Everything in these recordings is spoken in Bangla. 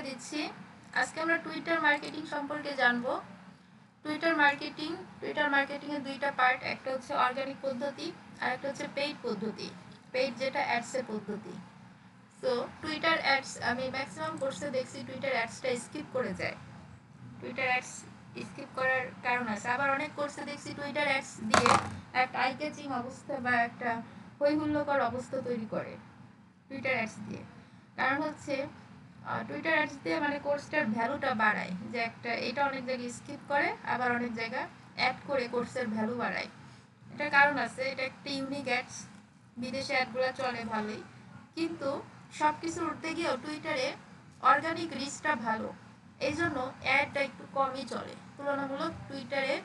দিচ্ছি। আজকে আমরা টুইটার মার্কেটিং সম্পর্কে জানবো। টুইটার মার্কেটিং এর দুইটা পার্ট, একটা হচ্ছে অর্গানিক পদ্ধতি আর একটা হচ্ছে পেইড পদ্ধতি। পেইড যেটা অ্যাডসের পদ্ধতি। তো টুইটার অ্যাডস আমি ম্যাক্সিমাম কোর্সে দেখছি টুইটার অ্যাডসটা স্কিপ করে যায়। টুইটার অ্যাডস স্কিপ করার কারণ আছে। আবার অনেক কোর্সে দেখছি টুইটার অ্যাডস দিয়ে একটা আই ক্যাচিং অবস্থা বা একটা হৈহুল্লোকর অবস্থা তৈরি করে টুইটার অ্যাডস দিয়ে। কারণ হচ্ছে টুইটার অ্যাডস দিয়ে মানে কোর্সটার ভ্যালুটা বাড়ায়, যে একটা এটা অনেক জায়গায় স্কিপ করে, আবার অনেক জায়গায় অ্যাড করে কোর্সের ভ্যালু বাড়ায়। এটা কারণ আছে, এটা একটা ইউনিক অ্যাডস, বিদেশে অ্যাডগুলো চলে ভালোই, কিন্তু সব কিছু উঠতে গিয়েও টুইটারে অর্গানিক রিচটা ভালো, এই জন্য অ্যাডটা একটু কমই চলে তুলনামূলক। টুইটারে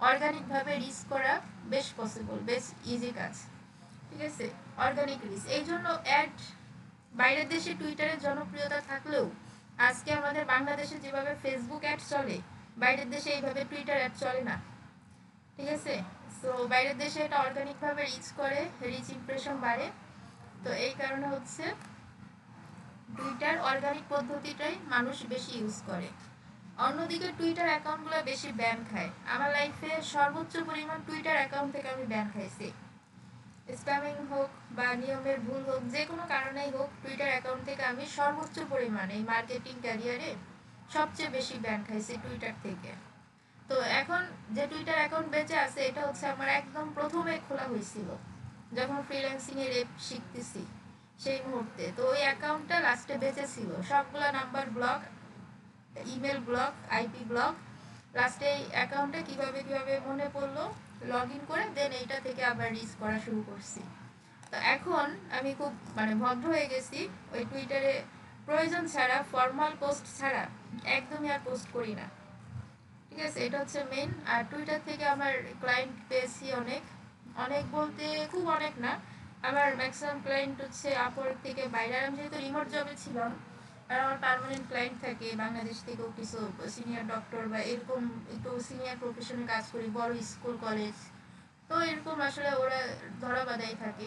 অর্গানিকভাবে রিচ করা বেশ পসিবল, বেশ ইজি কাজ, ঠিক আছে। অর্গানিক রিচ, এই জন্য অ্যাড বাইরের দেশে টুইটারের জনপ্রিয়তা থাকলেও আজকে আমাদের বাংলাদেশে যেভাবে ফেসবুক অ্যাড চলে, বাইরের দেশে এইভাবে টুইটার অ্যাড চলে না, ঠিক আছে। তো বাইরের দেশে এটা অর্গানিকভাবে রিচ করে, রিচ ইমপ্রেশন বাড়ে। তো এই কারণে হচ্ছে টুইটার অর্গানিক পদ্ধতিটাই মানুষ বেশি ইউজ করে। অন্যদিকে টুইটার অ্যাকাউন্টগুলো বেশি ব্যান খায়। আমার লাইফে সর্বোচ্চ পরিমাণ টুইটার অ্যাকাউন্ট থেকে আমি ব্যান খাইছি। স্প্যামিং হোক বা নিয়মের ভুল হোক, যে কোনো কারণেই হোক, টুইটার অ্যাকাউন্ট থেকে আমি সর্বোচ্চ পরিমাণে এই মার্কেটিং ক্যারিয়ারে সবচেয়ে বেশি ব্যান খাইছি টুইটার থেকে। তো এখন যে টুইটার অ্যাকাউন্ট বেঁচে আছে, এটা হচ্ছে আমার একদম প্রথমে খোলা হয়েছিল যখন ফ্রিল্যান্সিং এর এপ শিখতেছি সেই মুহূর্তে। তো ওই অ্যাকাউন্টটা লাস্টে বেঁচে ছিল, সবগুলা number block, email block, IP block. লাস্টে এই অ্যাকাউন্টে কিভাবে মনে পড়লো লগ ইন করে দেন এইটা থেকে আবার রিচ করা শুরু করছি। তো এখন আমি খুব ভদ্র হয়ে গেছি, ওই টুইটারে প্রয়োজন ছাড়া, ফর্মাল পোস্ট ছাড়া একদমই আর পোস্ট করি না, ঠিক আছে। এটা হচ্ছে মেন। আর টুইটার থেকে আমার ক্লায়েন্ট পেয়েছি অনেক, অনেক বলতে খুব অনেক না। আমার ম্যাক্সিমাম ক্লায়েন্ট হচ্ছে আপওয়ার্ক থেকে বাইরে। আমি যেহেতু রিমোট জবে ছিলাম, আর আমার পার্মানেন্ট ক্লায়েন্ট থাকে বাংলাদেশ থেকেও কিছু সিনিয়র ডক্টর বা এরকম একটু সিনিয়র প্রফেশনে কাজ করি, বড় স্কুল কলেজ, তো এরকম আসলে ওরা ধরা বাঁধাই থাকে।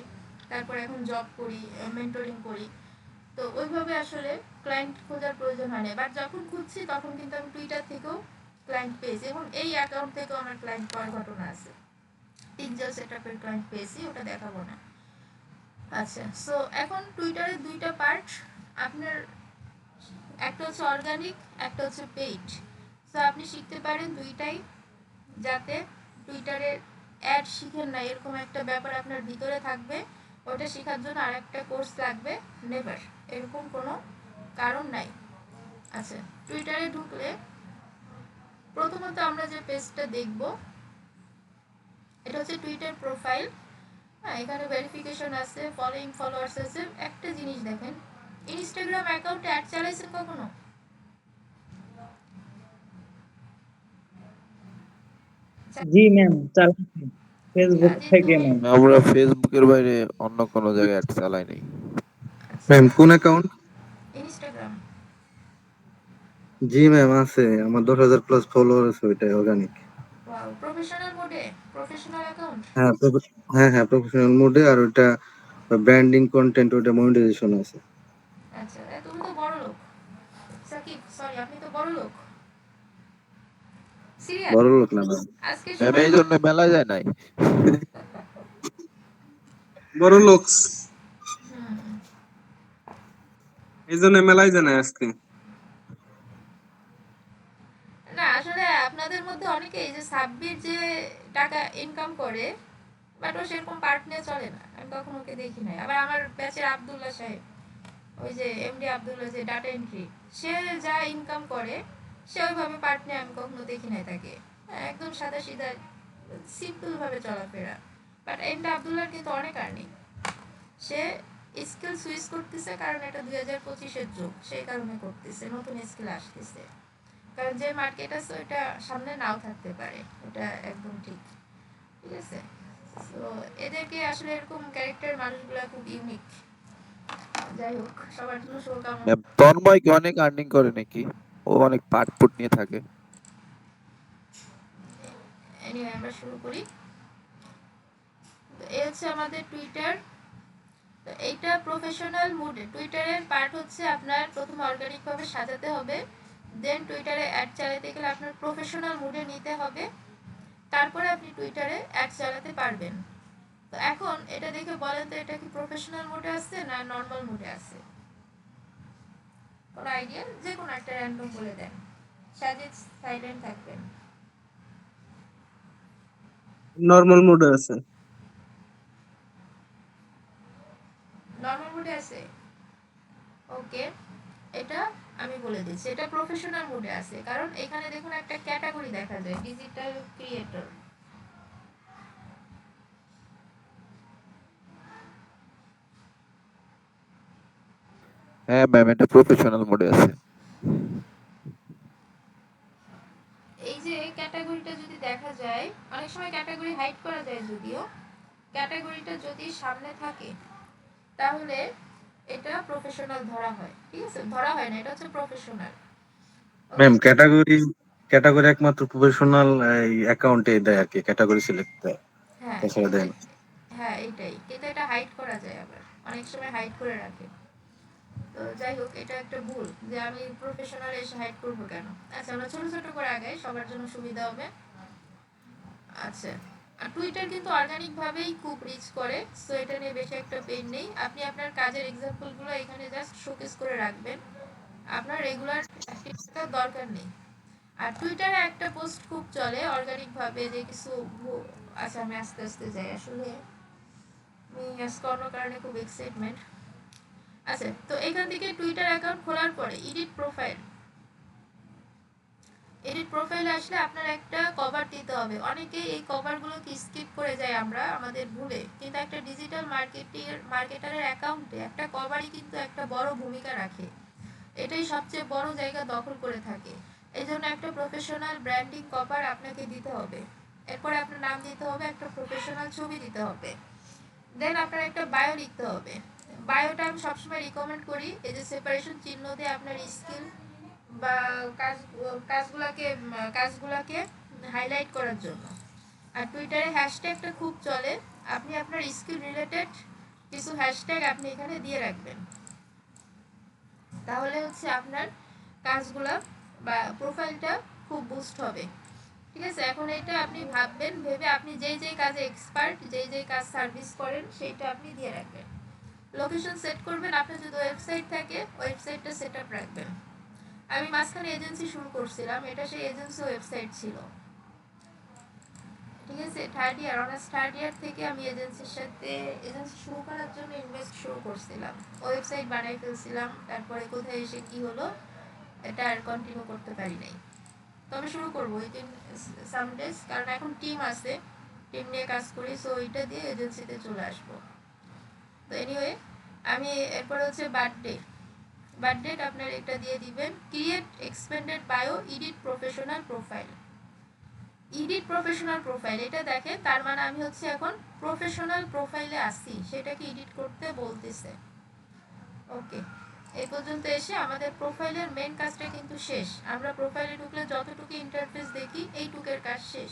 তারপর এখন জব করি, মেন্টরিং করি। তো ওইভাবে আসলে ক্লায়েন্ট খোঁজার প্রয়োজন হয় না, বাট যখন খুঁজছি তখন কিন্তু আমি টুইটার থেকেও ক্লায়েন্ট পেয়েছি, এবং এই অ্যাকাউন্ট থেকেও আমার ক্লায়েন্ট পাওয়ার ঘটনা আছে। পিকজেল সেটআপের ক্লায়েন্ট পেয়েছি, ওটা দেখাবো না। আচ্ছা, সো এখন টুইটারের দুইটা পার্ট আপনার, একটা হচ্ছে অর্গানিক, একটা হচ্ছে পেইড। সো আপনি শিখতে পারেন দুইটাই, যাতে টুইটারের অ্যাড শিখেন না এরকম একটা ব্যাপার আপনার ভিতরে থাকবে। ওটা শেখার জন্য আর একটা কোর্স লাগবে, নেভার, এরকম কোনো কারণ নাই। আচ্ছা, টুইটারে ঢুকলে প্রথমত আমরা যে পেজটা দেখব, এটা হচ্ছে টুইটার প্রোফাইল। হ্যাঁ, এখানে ভেরিফিকেশন আছে, ফলোইং ফলোয়ার্স আছে। একটা জিনিস দেখেন, ইনস্টাগ্রাম অ্যাকাউন্টে অ্যাড চালাইছেন কখনো? জি ম্যাম, চালাচ্ছি ফেসবুক আজি থেকে তুমি ম্যাম। আমরা ফেসবুকের বাইরে অন্য কোনো জায়গায় অ্যাড চালাই নাই। আচ্ছা, ম্যাম কোন অ্যাকাউন্ট? ইনস্টাগ্রাম। জি ম্যাম আছে, আমার 10,000+ ফলোয়ার আছে, ওইটাই অর্গানিক। ওয়াও, প্রফেশনাল মোডে, প্রফেশনাল অ্যাকাউন্ট। হ্যাঁ হ্যাঁ হ্যাঁ, প্রফেশনাল মোডে, আর ওইটা ব্র্যান্ডিং কন্টেন্ট, ওইটা মনিটাইজেশন আছে। আচ্ছা, তুমি তো বড় লোক সাকিব, সরি, আপনি তো বড় লোক, সিরিয়াস। বড় লোক না ম্যাম, আজকে ম্যাম সময় এই জন্য মেলা যায় নাই। বড় লোক, হুম, এই জন্য মেলায় জানে আজকে। না আসলে আপনাদের মধ্যে অনেকে এই যে সাব্বির যে টাকা ইনকাম করে, বাট ও সেরকম পার্ট নিয়ে চলে না, আমি কখনো ওকে দেখি নাই। আবার আমার ব্যাচের আব্দুল্লাহ সাহেব, ওই যে এমডি আব্দুল্লাহ, যে ডাটা এন্ট্রি, সে যা ইনকাম করে সে ওইভাবে পার্ট নিয়ে আমি কখনো দেখি নাই তাকে। একদম সাদা সিধা সিম্পল ভাবে চলাফেরা। বাট এমডি আব্দুল্লাহর কিন্তু অনেক আর্নিং। সে স্কিল সুইচ করতেছে, কারণ এটা 2025-এর যুগ, সেই কারণে করতেছে, নতুন স্কিল আসতেছে। কারণ যে মার্কেট আছে ওইটা সামনে নাও থাকতে পারে, এটা একদম ঠিক, ঠিক আছে। তো এদেরকে আসলে এরকম ক্যারেক্টার মানুষগুলা খুব ইউনিক। যাই হোক, সবার জন্য শুভকামনা। ম্যাম তন্ময় কি অনেক আর্নিং করে নাকি? ও অনেক পাটপুট নিয়ে থাকে। এনিওয়ে, আমরা শুরু করি। তো এই হচ্ছে আমাদের টুইটার। তো এইটা প্রফেশনাল মুডে টুইটারের পার্ট হচ্ছে আপনার প্রথমে অর্গানিক ভাবে সাজাতে হবে, দেন টুইটারে অ্যাড চালাতে গেলে আপনার প্রফেশনাল মুডে নিতে হবে, তারপরে আপনি টুইটারে অ্যাড চালাতে পারবেন। তো এখন এটা দেখে বলেন তো এটা কি প্রফেশনাল মোডে আছে না নর্মাল মোডে আছে? কোনো আইডিয়া? যে কোনো একটা র্যান্ডম বলে দেন, সাজে সাইলেন্ট থাকবেন। নর্মাল মোডে আছে। নর্মাল মোডে আছে, ওকে। এটা আমি বলে দিচ্ছি, এটা প্রফেশনাল মোডে আছে, কারণ এখানে দেখুন একটা ক্যাটাগরি দেখা যায়, ডিজিটাল ক্রিয়েটর। হ্যাঁ ম্যাম, এটা প্রফেশনাল মোডে আছে। এই যে ক্যাটাগরিটা যদি দেখা যায়, অনেক সময় ক্যাটাগরি হাইড করা যায়, যদিও ক্যাটাগরিটা যদি সামনে থাকে তাহলে এটা প্রফেশনাল ধরা হয়, ঠিক আছে? ধরা হয় না, এটা হচ্ছে প্রফেশনাল। ম্যাম ক্যাটাগরি একমাত্র প্রফেশনাল অ্যাকাউন্টে দেয় আর কি, ক্যাটাগরি সিলেক্ট দেয়, হ্যাঁ তাছাড়া দেয় না। হ্যাঁ এইটাই, কিন্তু এটা হাইড করা যায়, আবার অনেক সময় হাইড করে রাখে। তো যাই হোক, এটা একটা ভুল যে আমি প্রফেশনাল এসে হাইড করবো কেন। আচ্ছা, আমরা ছোট ছোট করে আগাই, সবার জন্য সুবিধা হবে। আচ্ছা, আর টুইটার কিন্তু অর্গানিক ভাবেই খুব রিচ করে, সো এটা নিয়ে বেশি একটা পেইন নেই। আপনি আপনার কাজের এক্সাম্পলগুলো এখানে জাস্ট শোকেস করে রাখবেন, আপনার রেগুলার অ্যাক্টিভিটির দরকার নেই। আর টুইটারে একটা পোস্ট খুব চলে অর্গানিক ভাবে যে কিছু আচ্ছা আমি আস্তে আস্তে যাই, আসলে আমি আজকে অন্য কারণে খুব এক্সাইটমেন্ট। আচ্ছা, তো এখান থেকে টুইটার অ্যাকাউন্ট খোলার পরে এডিট প্রোফাইলে আসলে আপনার একটা কভার দিতে হবে। অনেকে এই কভারগুলোকে স্কিপ করে যায় আমরা আমাদের ভুলে, কিন্তু একটা ডিজিটাল মার্কেটারের অ্যাকাউন্টে একটা কভারই কিন্তু একটা বড় ভূমিকা রাখে, এটাই সবচেয়ে বড় জায়গা দখল করে থাকে। এই জন্য একটা প্রফেশনাল ব্র্যান্ডিং কভার আপনাকে দিতে হবে, এরপরে আপনার নাম দিতে হবে, একটা প্রফেশনাল ছবি দিতে হবে, দেন আপনার একটা বায়ো লিখতে হবে। বায়োটা আমি সবসময় রিকমেন্ড করি এই যে সেপারেশন চিহ্ন দিয়ে আপনার স্কিল বা কাজগুলাকে হাইলাইট করার জন্য। আর টুইটারে হ্যাশট্যাগটা খুব চলে, আপনি আপনার স্কিল রিলেটেড কিছু হ্যাশট্যাগ আপনি এখানে দিয়ে রাখবেন, তাহলে হচ্ছে আপনার কাজগুলা বা প্রোফাইলটা খুব বুস্ট হবে, ঠিক আছে? এখন এটা আপনি ভাববেন, ভেবে আপনি যেই যেই কাজে এক্সপার্ট, যেই যেই কাজ সার্ভিস করেন সেইটা আপনি দিয়ে রাখবেন। লোকেশন সেট করবেন, আপনার যদি ওয়েবসাইট থাকে ওয়েবসাইটটা সেট আপ রাখবেন। আমি মাঝখানে এজেন্সি শুরু করছিলাম, এটা সেই এজেন্সি ওয়েবসাইট ছিল, ঠিক আছে? অনার্স থার্ড ইয়ার থেকে আমি এজেন্সি শুরু করার জন্য ইনভেস্ট শুরু করছিলাম, ওয়েবসাইট বানাই ফেলছিলাম, তারপরে কোথায় এসে কি হলো এটা আর কন্টিনিউ করতে পারি নাই। তবে শুরু করবো উইদিন সাম ডেজ, কারণ এখন টিম আছে, টিম নিয়ে কাজ করি, সো ওইটা দিয়ে এজেন্সিতে চলে আসবো। তো এনিওয়ে, আমি এরপরে হচ্ছে বার্থডে আপনার এটা দিয়ে দিবেন, create expended bio, edit professional profile. এটা দেখেন, তার মানে আমি হচ্ছে এখন প্রফেশনাল প্রোফাইলে আসি, সেটাকে এডিট করতে বলতেছে। ওকে, এই পর্যন্ত এসে আমাদের প্রোফাইলের মেন কাজটা কিন্তু শেষ। আমরা প্রোফাইলে ঢুকলে যতটুকু ইন্টারফেস দেখি এইটুকের কাজ শেষ।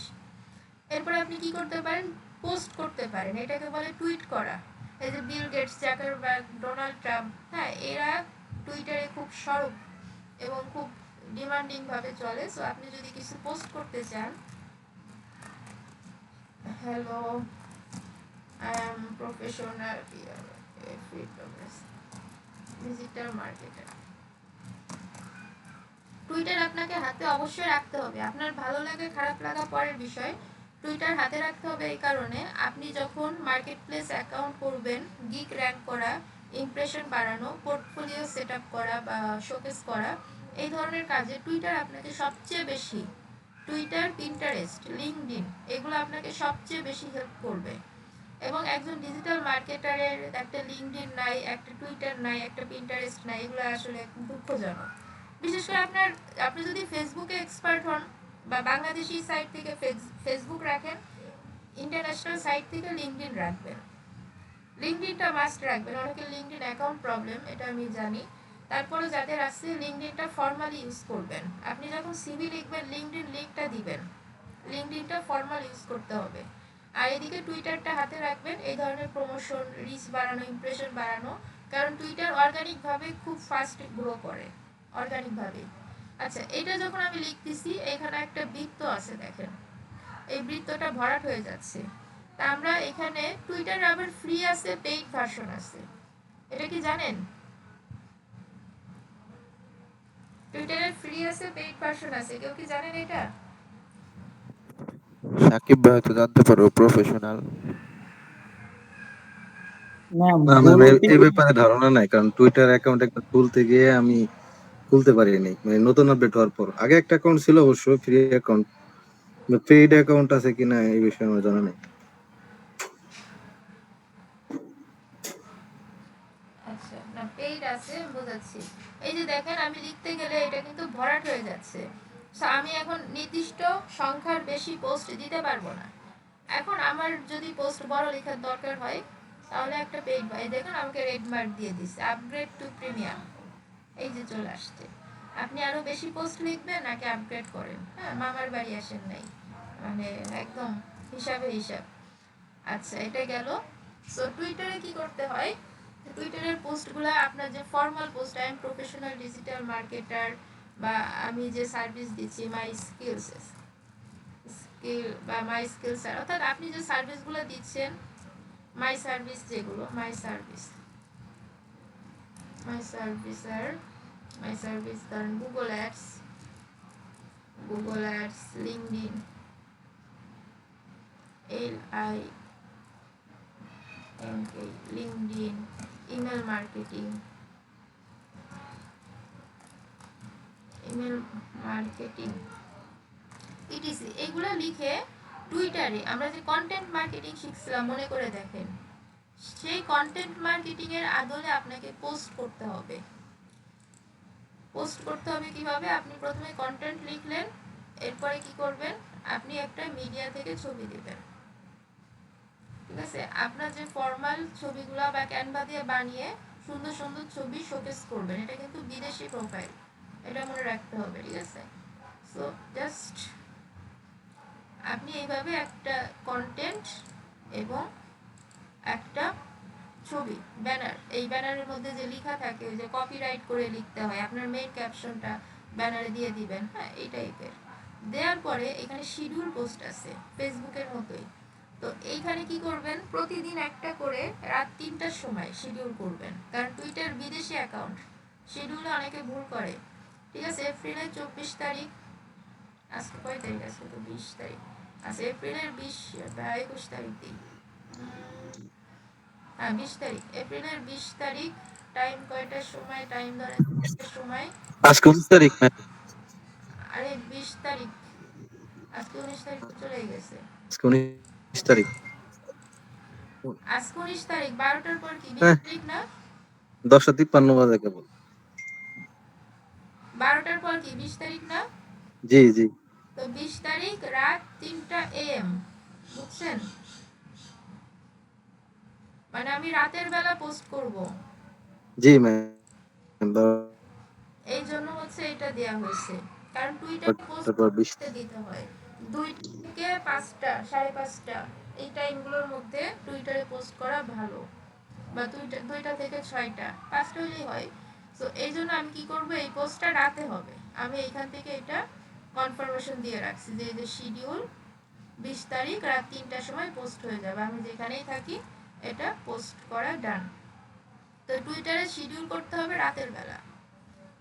এরপর আপনি কি করতে পারেন, পোস্ট করতে পারেন, এটাকে বলে টুইট করা। এই যে Bill Gates, Zuckerberg, Donald Trump, হ্যাঁ, এরা টুইটারে খুব সরব এবং খুব ডিমান্ডিং ভাবে চলে। সো আপনি যদি কিছু পোস্ট করতে চান, hello I am professional digital marketer. Twitter আপনাকে হাতে অবশ্যই রাখতে হবে, আপনার ভালো লাগে খারাপ লাগা পরের বিষয়, টুইটার হাতে রাখতে হবে এই কারণে আপনি যখন মার্কেট প্লেস অ্যাকাউন্ট করবেন, গিক র্যাঙ্ক করা, ইমপ্রেশন বাড়ানো, পোর্টফোলিও সেট আপ করা বা শোকেস করা, এই ধরনের কাজে টুইটার আপনাকে সবচেয়ে বেশি, টুইটার, পিন্টারেস্ট, লিঙ্কডইন, এগুলো আপনাকে সবচেয়ে বেশি হেল্প করবে। এবং একজন ডিজিটাল মার্কেটারের একটা লিঙ্কডইন নাই, একটা টুইটার নাই, একটা পিন্টারেস্ট নাই, এগুলো আসলে দুঃখজনক। বিশেষ করে আপনি যদি ফেসবুকে এক্সপার্ট হন বা বাংলাদেশি সাইট থেকে ফেসবুক রাখেন, ইন্টারন্যাশনাল সাইট থেকে লিঙ্কডইন রাখবেন, লিঙ্কডইনটা মাস্ট রাখবেন। অনেকের লিঙ্কডইন অ্যাকাউন্ট প্রবলেম, এটা আমি জানি, তারপরে যাদের আছে লিঙ্কডইনটা ফর্মালি ইউজ করবেন। আপনি যখন সিভি লিখবেন লিঙ্কডইন লিঙ্কটা দিবেন, লিঙ্কডইনটা ফর্মাল ইউজ করতে হবে। আর এদিকে টুইটারটা হাতে রাখবেন, এই ধরনের প্রমোশন, রিচ বাড়ানো, ইমপ্রেশন বাড়ানো, কারণ টুইটার অর্গানিকভাবে খুব ফাস্ট গ্রো করে, অর্গানিকভাবে। আচ্ছা, এটা যখন আমি লিখতেছি এখানে একটা বৃত্ত আছে, দেখেন এই বৃত্তটা ভরাট হয়ে যাচ্ছে। তা আমরা এখানে টুইটারে আবার ফ্রি আছে, পেইড ভার্সন আছে, এটা কি জানেন? টুইটারে ফ্রি আছে, পেইড ভার্সন আছে, কেউ কি জানেন এটা? সাকিব ভাই তো জানতে পারবো, প্রফেশনাল। ম্যাম না ম্যাম, ভুল এই OTP ব্যাপারে ধারণা নাই, কারণ টুইটার অ্যাকাউন্ট একটা খুলতে গিয়ে আমি খুলতে পারিনি, মানে নতুন আপডেট হওয়ার পর। আগে একটা অ্যাকাউন্ট ছিল অবশ্য, ফ্রি অ্যাকাউন্ট, পেইড অ্যাকাউন্ট আছে কিনা এই বিষয়ে আমার জানা নেই। আচ্ছা, না পেইড আছে, বোঝাচ্ছি। এই যে দেখেন আমি লিখতে গেলে এটা কিন্তু ভরাট হয়ে যাচ্ছে। সো আমি এখন নির্দিষ্ট সংখ্যার বেশি পোস্ট দিতে পারবো না। এখন আমার যদি পোস্ট বড় লেখার দরকার হয় তাহলে একটা পেইড, ভাই দেখুন আমাকে রেড মার্ক দিয়ে দিচ্ছে, আপগ্রেড টু প্রিমিয়াম, এই যে চলে আসছে। আপনি আরো বেশি পোস্ট লিখবেন নাকি আপগ্রেড করেন? হ্যাঁ, মামার বাড়ি আসেন নাই, মানে একদম হিসাবে হিসাব। আচ্ছা, এটা গেল। সো টুইটারে কি করতে হয়, টুইটারের পোস্টগুলো আপনার যে formal post, I am professional digital marketer, বা আমি যে সার্ভিস দিচ্ছি মাই স্কিলস, স্কিল বা মাই স্কিলস, অর্থাৎ আপনি যে সার্ভিসগুলো দিচ্ছেন, মাই সার্ভিস, যেগুলো my service, my services, my service, ধরেন Google ads, Google ads, LinkedIn, LINK, LinkedIn, email marketing, email marketing, etc, এগুলো লিখে টুইটারে আমরা যে কন্টেন্ট মার্কেটিং শিখছিলাম মনে করে দেখেন, সেই কন্টেন্ট মার্কেটিং এর আদলে আপনাকে পোস্ট করতে হবে। পোস্ট করতে হবে কিভাবে? আপনি প্রথমে কন্টেন্ট লিখলেন, এরপরে কি করবেন, আপনি একটা মিডিয়া থেকে ছবি দিবেন, ঠিক আছে? আপনার যে ফর্মাল ছবিগুলো বা ক্যানভা দিয়ে বানিয়ে সুন্দর সুন্দর ছবি শোকেস করবেন, এটা কিন্তু বিদেশি প্রোফাইল, এটা মনে রাখতে হবে, ঠিক আছে? সো জাস্ট আপনি এইভাবে একটা কন্টেন্ট এবং একটা ছবি, ব্যানার, এই ব্যানারের মধ্যে যে লেখা থাকে, ওই যে কপিরাইট করে লিখতে হয়, আপনার মেইন ক্যাপশনটা ব্যানারে দিয়ে দিবেন, হ্যাঁ এই টাইপের। দেওয়ার পরে এখানে শিডিউল পোস্ট আছে ফেসবুকের মতোই। তো এইখানে কি করবেন, প্রতিদিন একটা করে রাত 3টার সময় শিডিউল করবেন, কারণ টুইটার বিদেশি অ্যাকাউন্ট, শিডিউলে অনেকে ভুল করে, ঠিক আছে? এপ্রিলের 24 তারিখ, আজকে কয় তারিখ, আজকে তো 20 তারিখ, আচ্ছা এপ্রিলের 20 বা 21 তারিখ দিই, হ্যাঁ 20 তারিখ, এপ্রিলের 20 তারিখ, টাইম কয়টার সময়, টাইম ধরেন সময়, আজকে 19 তারিখ ম্যাম, আরে 20 তারিখ, আজকে 19 তারিখ তো চলে গেছে, আজকে 19 তারিখ। আজকে 19 তারিখ, 12টার পর কি 20 হ্যাঁ, তারিখ না? 10:53 বাজে কেবল। 12টার পর কি 20 তারিখ না? জি জি তো 20 তারিখ রাত 3টা AM, বুঝছেন? মানে আমি রাতের বেলা পোস্ট করব, জি ম্যাম, এই জন্য হচ্ছে এটা দেয়া হয়েছে, কারণ টুইটার পোস্ট তারপর 20। দিতে হয় 2 থেকে 5টা, 5:30, এই টাইমগুলোর মধ্যে টুইটারে পোস্ট করা ভালো, বা 2টা থেকে 6টা, 5টা হলেই হয়। সো এই জন্য আমি কি করব, এই পোস্টটা রাতে হবে, আমি এইখান থেকে এটা কনফার্মেশন দিয়ে রাখছি যে এই যে শিডিউল 20 তারিখ রাত 3টার সময় পোস্ট হয়ে যাবে, আমি যেখানেই থাকি এটা পোস্ট করা ডান। তো টুইটারে শিডিউল করতে হবে রাতের বেলা,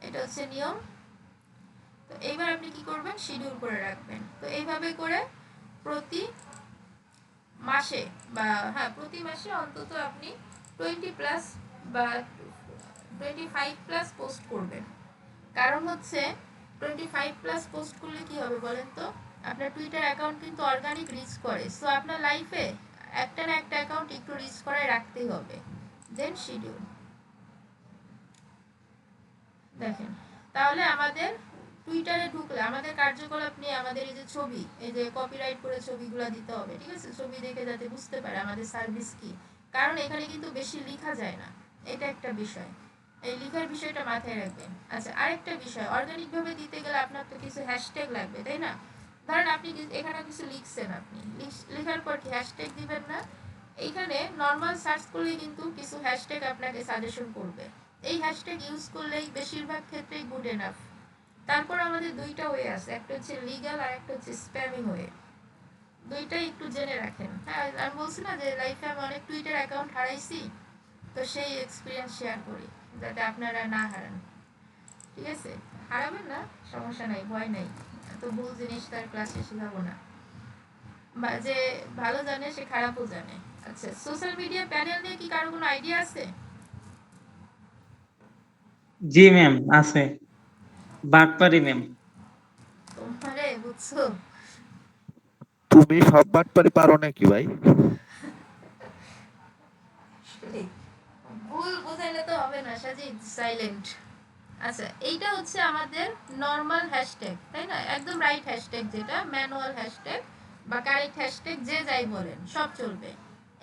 এটা হচ্ছে নিয়ম। তো এইবার আপনি কি করবেন, শিডিউল করে রাখবেন। তো এইভাবে করে প্রতি মাসে, বা হ্যাঁ প্রতি মাসে অন্তত আপনি 20+ বা 25+ পোস্ট করবেন। কারণ হচ্ছে 25+ পোস্ট করলে কি হবে বলেন তো, আপনার টুইটার অ্যাকাউন্ট কিন্তু অর্গানিক রিচ করে, সো আপনার লাইফে একটা না একটা অ্যাকাউন্ট একটু রিচ করায় রাখতেই হবে। দেন শিডিউল দেখেন, তাহলে আমাদের টুইটারে ঢুকলে আমাদের কার্যকলাপ নিয়ে আমাদের এই যে ছবি, এই যে কপিরাইট করে ছবিগুলো দিতে হবে, ঠিক আছে? ছবি দেখে যাতে বুঝতে পারে আমাদের সার্ভিস কি, কারণ এখানে কিন্তু বেশি লেখা যায় না, এটা একটা বিষয়, এই লেখার বিষয়টা মাথায় রাখবেন। আচ্ছা, আরেকটা বিষয়, অর্গানিক ভাবে দিতে গেলে আপনার তো কিছু হ্যাশট্যাগ লাগবে, তাই না? ধরেন আপনি এখানে কিছু লিখছেন, আপনি লেখার পর কি হ্যাশট্যাগ দিবেন না? এইখানে নর্মাল সার্চ করলে কিন্তু কিছু হ্যাশট্যাগ আপনাকে সাজেশন করবে, এই হ্যাশট্যাগ ইউজ করলেই বেশিরভাগ ক্ষেত্রেই গুড এনাফ। তারপর আমাদের দুইটা ওয়ে আছে, একটা হচ্ছে লিগ্যাল আর একটা হচ্ছে স্প্যামিং ওয়ে। দুইটাই একটু জেনে রাখেন। হ্যাঁ, আমি বলছি না যে লাইফে আমি অনেক টুইটার অ্যাকাউন্ট হারাইছি, তো সেই এক্সপিরিয়েন্স শেয়ার করি যাতে আপনারা না হারান। ঠিক আছে, হারাবেন না, সমস্যা নাই, ভয় নাই, এত ভুল জিনিস তার ক্লাসে শেখাবো না। বা যে ভালো জানে সে খারাপও জানে। আচ্ছা, সোশ্যাল মিডিয়া প্যানেল নিয়ে কি কারো কোনো আইডিয়া আছে? জি ম্যাম আছে, বাটপারি ম্যাম। তোমারে বুঝছো? তুমি সব বাটপারি পারো নাকি ভাই? ভুল বোঝাইলে তো হবে না সাজিদ, সাইলেন্ট। আচ্ছা, এইটা হচ্ছে আমাদের নর্মাল হ্যাশট্যাগ, তাই না? একদম রাইট হ্যাশট্যাগ, যেটা ম্যানুয়াল হ্যাশট্যাগ বা কারেক্ট হ্যাশট্যাগ যে যাই বলেন সব চলবে।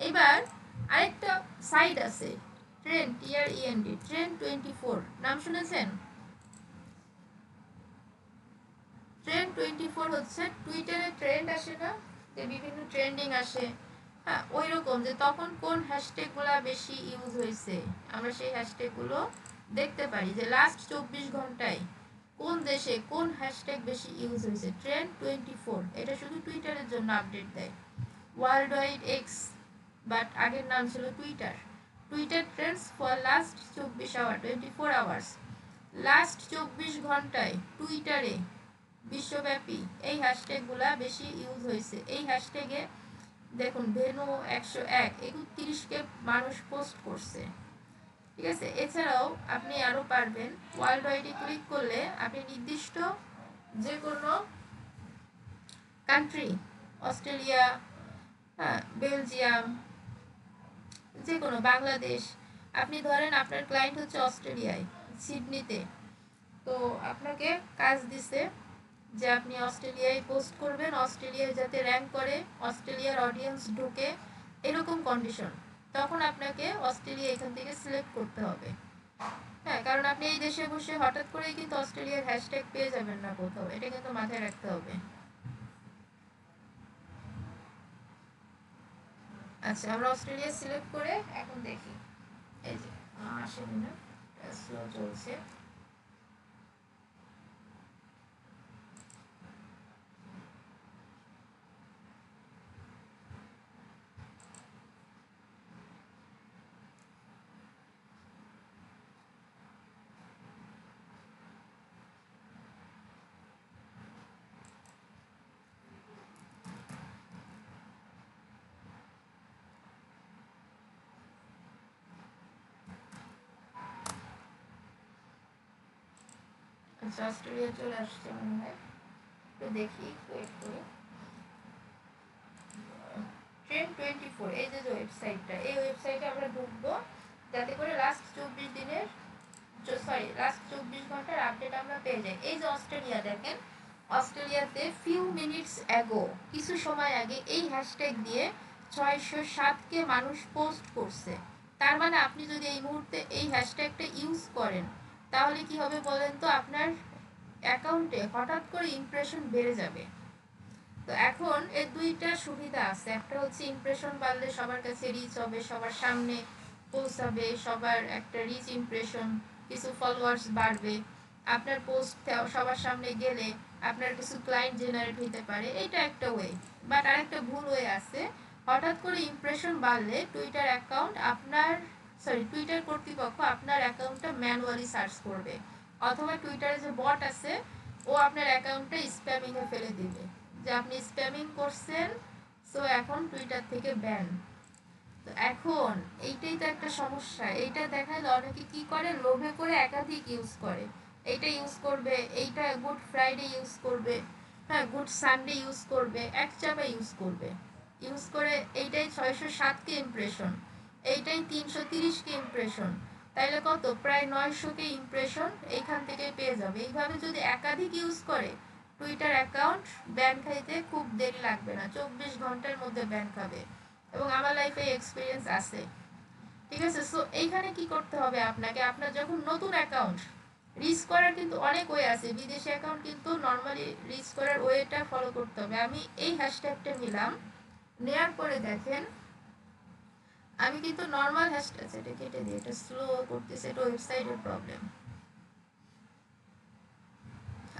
এবার আরেকটা সাইট আছে, ট্রেন্ড, TREND, ট্রেন্ড 24, নাম শুনেছেন? ট্রেন্ড 24 হচ্ছে টুইটারে ট্রেন্ড আসে না, যে বিভিন্ন ট্রেন্ডিং আসে, হ্যাঁ ওই রকম, যে তখন কোন হ্যাশট্যাগুলো বেশি ইউজ হয়েছে আমরা সেই হ্যাশট্যাগুলো দেখতে পারি, যে লাস্ট 24 ঘন্টায় কোন দেশে কোন হ্যাশট্যাগ বেশি ইউজ হয়েছে। ট্রেন্ড 24 এটা শুধু টুইটারের জন্য আপডেট দেয়, ওয়ার্ল্ড ওয়াইড এক্স, বাট আগের নাম ছিল Twitter. Twitter Trends for last 24 hours, last 24 ঘন্টায় টুইটারে বিশ্বব্যাপী এই হ্যাশট্যাগুলা বেশি ইউজ হয়েছে। এই হ্যাশট্যাগে দেখুন ভেনু 101 31কে মানুষ পোস্ট করছে। ঠিক আছে, এছাড়াও আপনি আরো পারবেন ওয়ার্ল্ড ওয়াইডে ক্লিক করলে আপনি নির্দিষ্ট যে কোনো কান্ট্রি, অস্ট্রেলিয়া, হ্যাঁ বেলজিয়াম, যে কোনো বাংলাদেশ, আপনি ধরেন আপনার ক্লায়েন্ট হচ্ছে অস্ট্রেলিয়ায়, সিডনিতে, তো আপনাকে কাজ দিছে যে আপনি অস্ট্রেলিয়ায় পোস্ট করবেন, অস্ট্রেলিয়ায় যাতে র্যাঙ্ক করে, অস্ট্রেলিয়ার অডিয়েন্স ঢুকে, এরকম কন্ডিশন, তখন আপনাকে অস্ট্রেলিয়া এখান থেকে সিলেক্ট করতে হবে। হ্যাঁ, কারণ আপনি এই দেশে বসে হঠাৎ করেই কিন্তু অস্ট্রেলিয়ার হ্যাশট্যাগ পেয়ে যাবেন না কোথাও, এটা কিন্তু মাথায় রাখতে হবে। আচ্ছা, আমরা অস্ট্রেলিয়া সিলেক্ট করে এখন দেখি, এই যে আসেনি না, স্লো চলছে। আচ্ছা, অস্ট্রেলিয়া চলে আসছে মনে হয়, তো দেখি, ওয়েট করি। ট্রেন্ড 24 এই যে ওয়েবসাইটটা, এই ওয়েবসাইটে আমরা ঢুকবো যাতে করে লাস্ট 24 দিনের, সরি লাস্ট 24 ঘন্টার আপডেট আমরা পেয়ে যাই। এই যে অস্ট্রেলিয়া দেখেন, অস্ট্রেলিয়াতে ফিউ মিনিটস অ্যাগো, কিছু সময় আগে এই হ্যাশট্যাগ দিয়ে 607কে মানুষ পোস্ট করছে। তার মানে আপনি যদি এই মুহূর্তে এই হ্যাশট্যাগটা ইউজ করেন তাহলে কি হবে বলেন তো, আপনার অ্যাকাউন্টে হঠাৎ করে ইমপ্রেশন বেড়ে যাবে। তো এখন এর দুইটা সুবিধা আছে, একটা হচ্ছে ইমপ্রেশন বাড়লে সবার কাছে রিচ হবে, সবার সামনে পৌঁছাবে, সবার একটা রিচ ইমপ্রেশন, কিছু ফলোয়ার্স বাড়বে, আপনার পোস্ট সবার সামনে গেলে আপনার কিছু ক্লায়েন্ট জেনারেট হতে পারে, এটা একটা ওয়ে। বাট আরেকটা ভুল ওয়ে আছে, হঠাৎ করে ইমপ্রেশন বাড়লে টুইটার অ্যাকাউন্ট আপনার, সরি টুইটার কর্তৃপক্ষ আপনার অ্যাকাউন্টটা ম্যানুয়ালি সার্চ করবে, অথবা টুইটারে যে বট আছে ও আপনার অ্যাকাউন্টটা স্প্যামিংয়ে ফেলে দিবে, যে আপনি স্প্যামিং করছেন, সো এখন টুইটার থেকে ব্যান। তো এখন এইটাই তো একটা সমস্যা, এইটা দেখালে অনেকে কি করে, লোভে করে একাধিক ইউজ করে, এইটা ইউজ করবে, এইটা গুড ফ্রাইডে ইউজ করবে, হ্যাঁ গুড সানডে ইউজ করবে, এক চাপা ইউজ করবে, ইউজ করে এইটাই 607কে ইমপ্রেশন, এইটাই 330কে ইমপ্রেশন, তাইলে কত, প্রায় 900কে ইমপ্রেশন এইখান থেকে পেয়ে যাবে। এইভাবে যদি একাধিক ইউজ করে টুইটার অ্যাকাউন্ট ব্যান খাইতে খুব দেরি লাগবে না, 24 ঘন্টার মধ্যে ব্যান খাবে, এবং আমার লাইফে এক্সপিরিয়েন্স আছে। ঠিক আছে, সো এইখানে কি করতে হবে আপনাকে, আপনার যখন নতুন অ্যাকাউন্ট রিচ করার কিন্তু অনেক ওয়ে আছে, বিদেশি অ্যাকাউন্ট কিন্তু নর্মালি রিচ করার ওয়েটা ফলো করতে হবে। আমি এই হ্যাশট্যাগটা নিলাম, নেওয়ার পরে দেখেন আমি কিন্তু নর্মাল হ্যাশট্যাগ, এটা কেটে দিই, এটা স্লো করতেছে, এটা ওয়েবসাইটের প্রবলেম।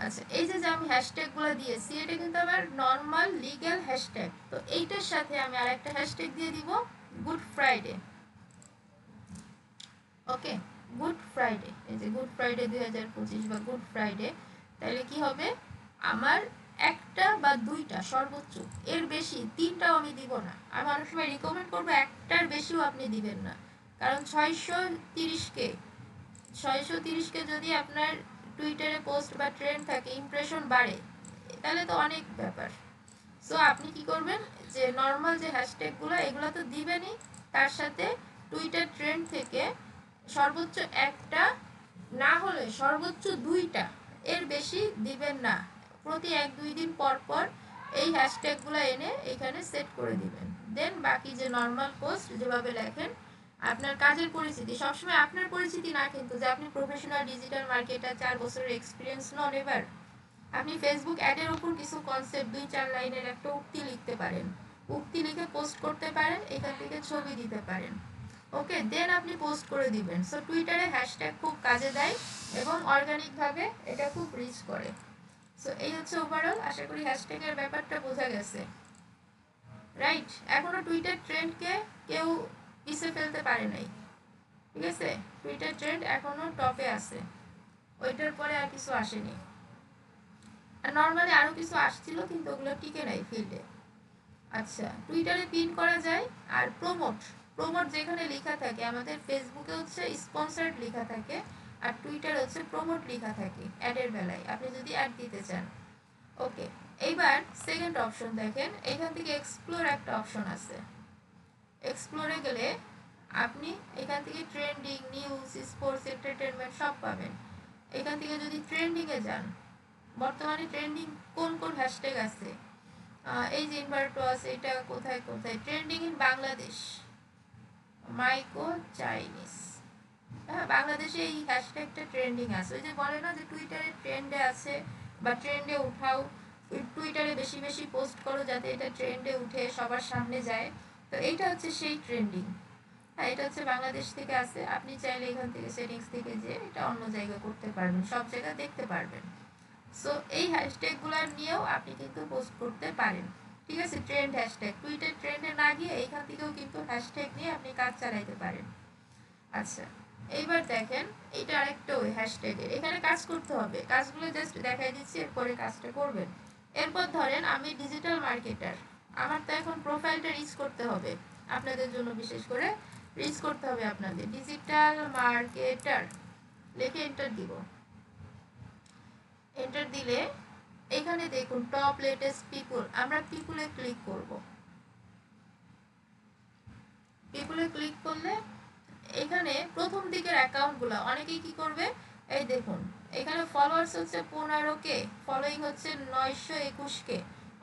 আচ্ছা, এই যে আমি হ্যাশট্যাগুলো দিয়েছি এটা কিন্তু আমার নর্মাল লিগ্যাল হ্যাশট্যাগ। তো এইটার সাথে আমি আরেকটা হ্যাশট্যাগ দিয়ে দিব গুড ফ্রাইডে। ওকে, গুড ফ্রাইডে, এই যে গুড ফ্রাইডে 2025 বা গুড ফ্রাইডে। তাহলে কি হবে, আমার একটা বা দুইটা সর্বোচ্চ, এর বেশি তিনটাও আমি দিব না। আমি অনেক সময় রিকমেন্ড করবো একটার বেশিও আপনি দিবেন না, কারণ 630কে যদি আপনার টুইটারে পোস্ট বা ট্রেন্ড থাকে, ইমপ্রেশন বাড়ে, তাহলে তো অনেক ব্যাপার। সো আপনি কি করবেন, যে নর্মাল যে হ্যাশট্যাগুলো এগুলো তো দিবেনই, তার সাথে টুইটার ট্রেন্ড থেকে সর্বোচ্চ একটা, না হলে সর্বোচ্চ দুইটা, এর বেশি দিবেন না। প্রতি 1-2 দিন পর পর এই হ্যাশট্যাগুলো এনে এখানে সেট করে দিবেন। দেন বাকি যে নর্মাল পোস্ট যেভাবে লেখেন, আপনার কাজের পরিচিতি, সবসময় আপনার পরিচিতি না কিন্তু, যে আপনি প্রফেশনাল ডিজিটাল মার্কেটার, 4 বছরের এক্সপিরিয়েন্স নন, এবার আপনি ফেসবুক অ্যাডের উপর কিছু কনসেপ্ট 2-4 লাইনের একটা উক্তি লিখতে পারেন, উক্তি লিখে পোস্ট করতে পারেন, এখান থেকে ছবি দিতে পারেন। ওকে, দেন আপনি পোস্ট করে দিবেন। সো টুইটারে হ্যাশট্যাগ খুব কাজে দেয় এবং অর্গানিকভাবে এটা খুব রিচ করে। সো এই হচ্ছে ওভারঅল, আশা করি হ্যাশট্যাগের ব্যাপারটা বোঝা গেছে, রাইট? এখনো টুইটার ট্রেন্ডকে কেউ পিছে ফেলতে পারে নাই, ঠিক আছে? টুইটার ট্রেন্ড এখনো টপে আছে, ওইটার পরে আর কিছু আসেনি। আর নর্মালি আরো কিছু আসছিল কিন্তু ওগুলো টিকে নাই ফিল্ডে। আচ্ছা, টুইটারে পিন করা যায়। আর প্রমোট, প্রমোট যেখানে লেখা থাকে, আমাদের ফেসবুকে হচ্ছে স্পন্সর্ড লেখা থাকে, আর টুইটারে হচ্ছে প্রমোট লেখা থাকে অ্যাডের বেলায়, আপনি যদি অ্যাড দিতে চান। ওকে, এইবার সেকেন্ড অপশন দেখেন, এখান থেকে এক্সপ্লোর একটা অপশন আছে। এক্সপ্লোরে গেলে আপনি এখান থেকে ট্রেন্ডিং, নিউজ, স্পোর্টস, এন্টারটেনমেন্ট সব পাবেন। এখান থেকে যদি ট্রেন্ডিংয়ে যান, বর্তমানে ট্রেন্ডিং কোন কোন হ্যাশট্যাগ আছে, এই যে ইনভার্টস, এটা কোথায় কোথায় ট্রেন্ডিং ইন বাংলাদেশ, মাইকো চাইনিজ, হ্যাঁ বাংলাদেশে এই হ্যাশট্যাগটা ট্রেন্ডিং আছে। ওই যে বলে না যে টুইটারে ট্রেন্ডে আছে বা ট্রেন্ডে উঠাও, টুইটারে বেশি বেশি পোস্ট করো যাতে এটা ট্রেন্ডে উঠে সবার সামনে যায়। তো এইটা হচ্ছে সেই ট্রেন্ডিং। হ্যাঁ, এটা হচ্ছে বাংলাদেশ থেকে আছে। আপনি চাইলে এখান থেকে সেটিংস থেকে যে এটা অন্য জায়গায় করতে পারবেন, সব জায়গায় দেখতে পারবেন। সো এই হ্যাশট্যাগুলো নিয়েও আপনি কিন্তু পোস্ট করতে পারেন, ঠিক আছে? ট্রেন্ড হ্যাশট্যাগ, টুইটার ট্রেন্ডে না গিয়ে এইখান থেকেও কিন্তু হ্যাশট্যাগ নিয়ে আপনি কাজ চালাইতে পারেন। আচ্ছা, এইবার দেখেন এটা আরেকটা ওই হ্যাশট্যাগের, এখানে কাজ করতে হবে, কাজগুলো জাস্ট দেখাই দিচ্ছি, এরপরে কাজটা করবেন। এরপর ধরেন আমি ডিজিটাল মার্কেটার, আমার তো এখন প্রোফাইলটা রিচ করতে হবে, আপনাদের জন্য বিশেষ করে রিচ করতে হবে আপনাদের। ডিজিটাল মার্কেটার লিখে এন্টার দিব। এন্টার দিলে এখানে দেখুন টপ লেটেস্ট পিপল, আমরা পিপলে ক্লিক করব। পিপলে ক্লিক করলে এখানে প্রথম দিকের অ্যাকাউন্টগুলো অনেকেই কি করবে, এই দেখুন এখানে ফলোয়ার্স হচ্ছে 15K, ফলোইং হচ্ছে 921K।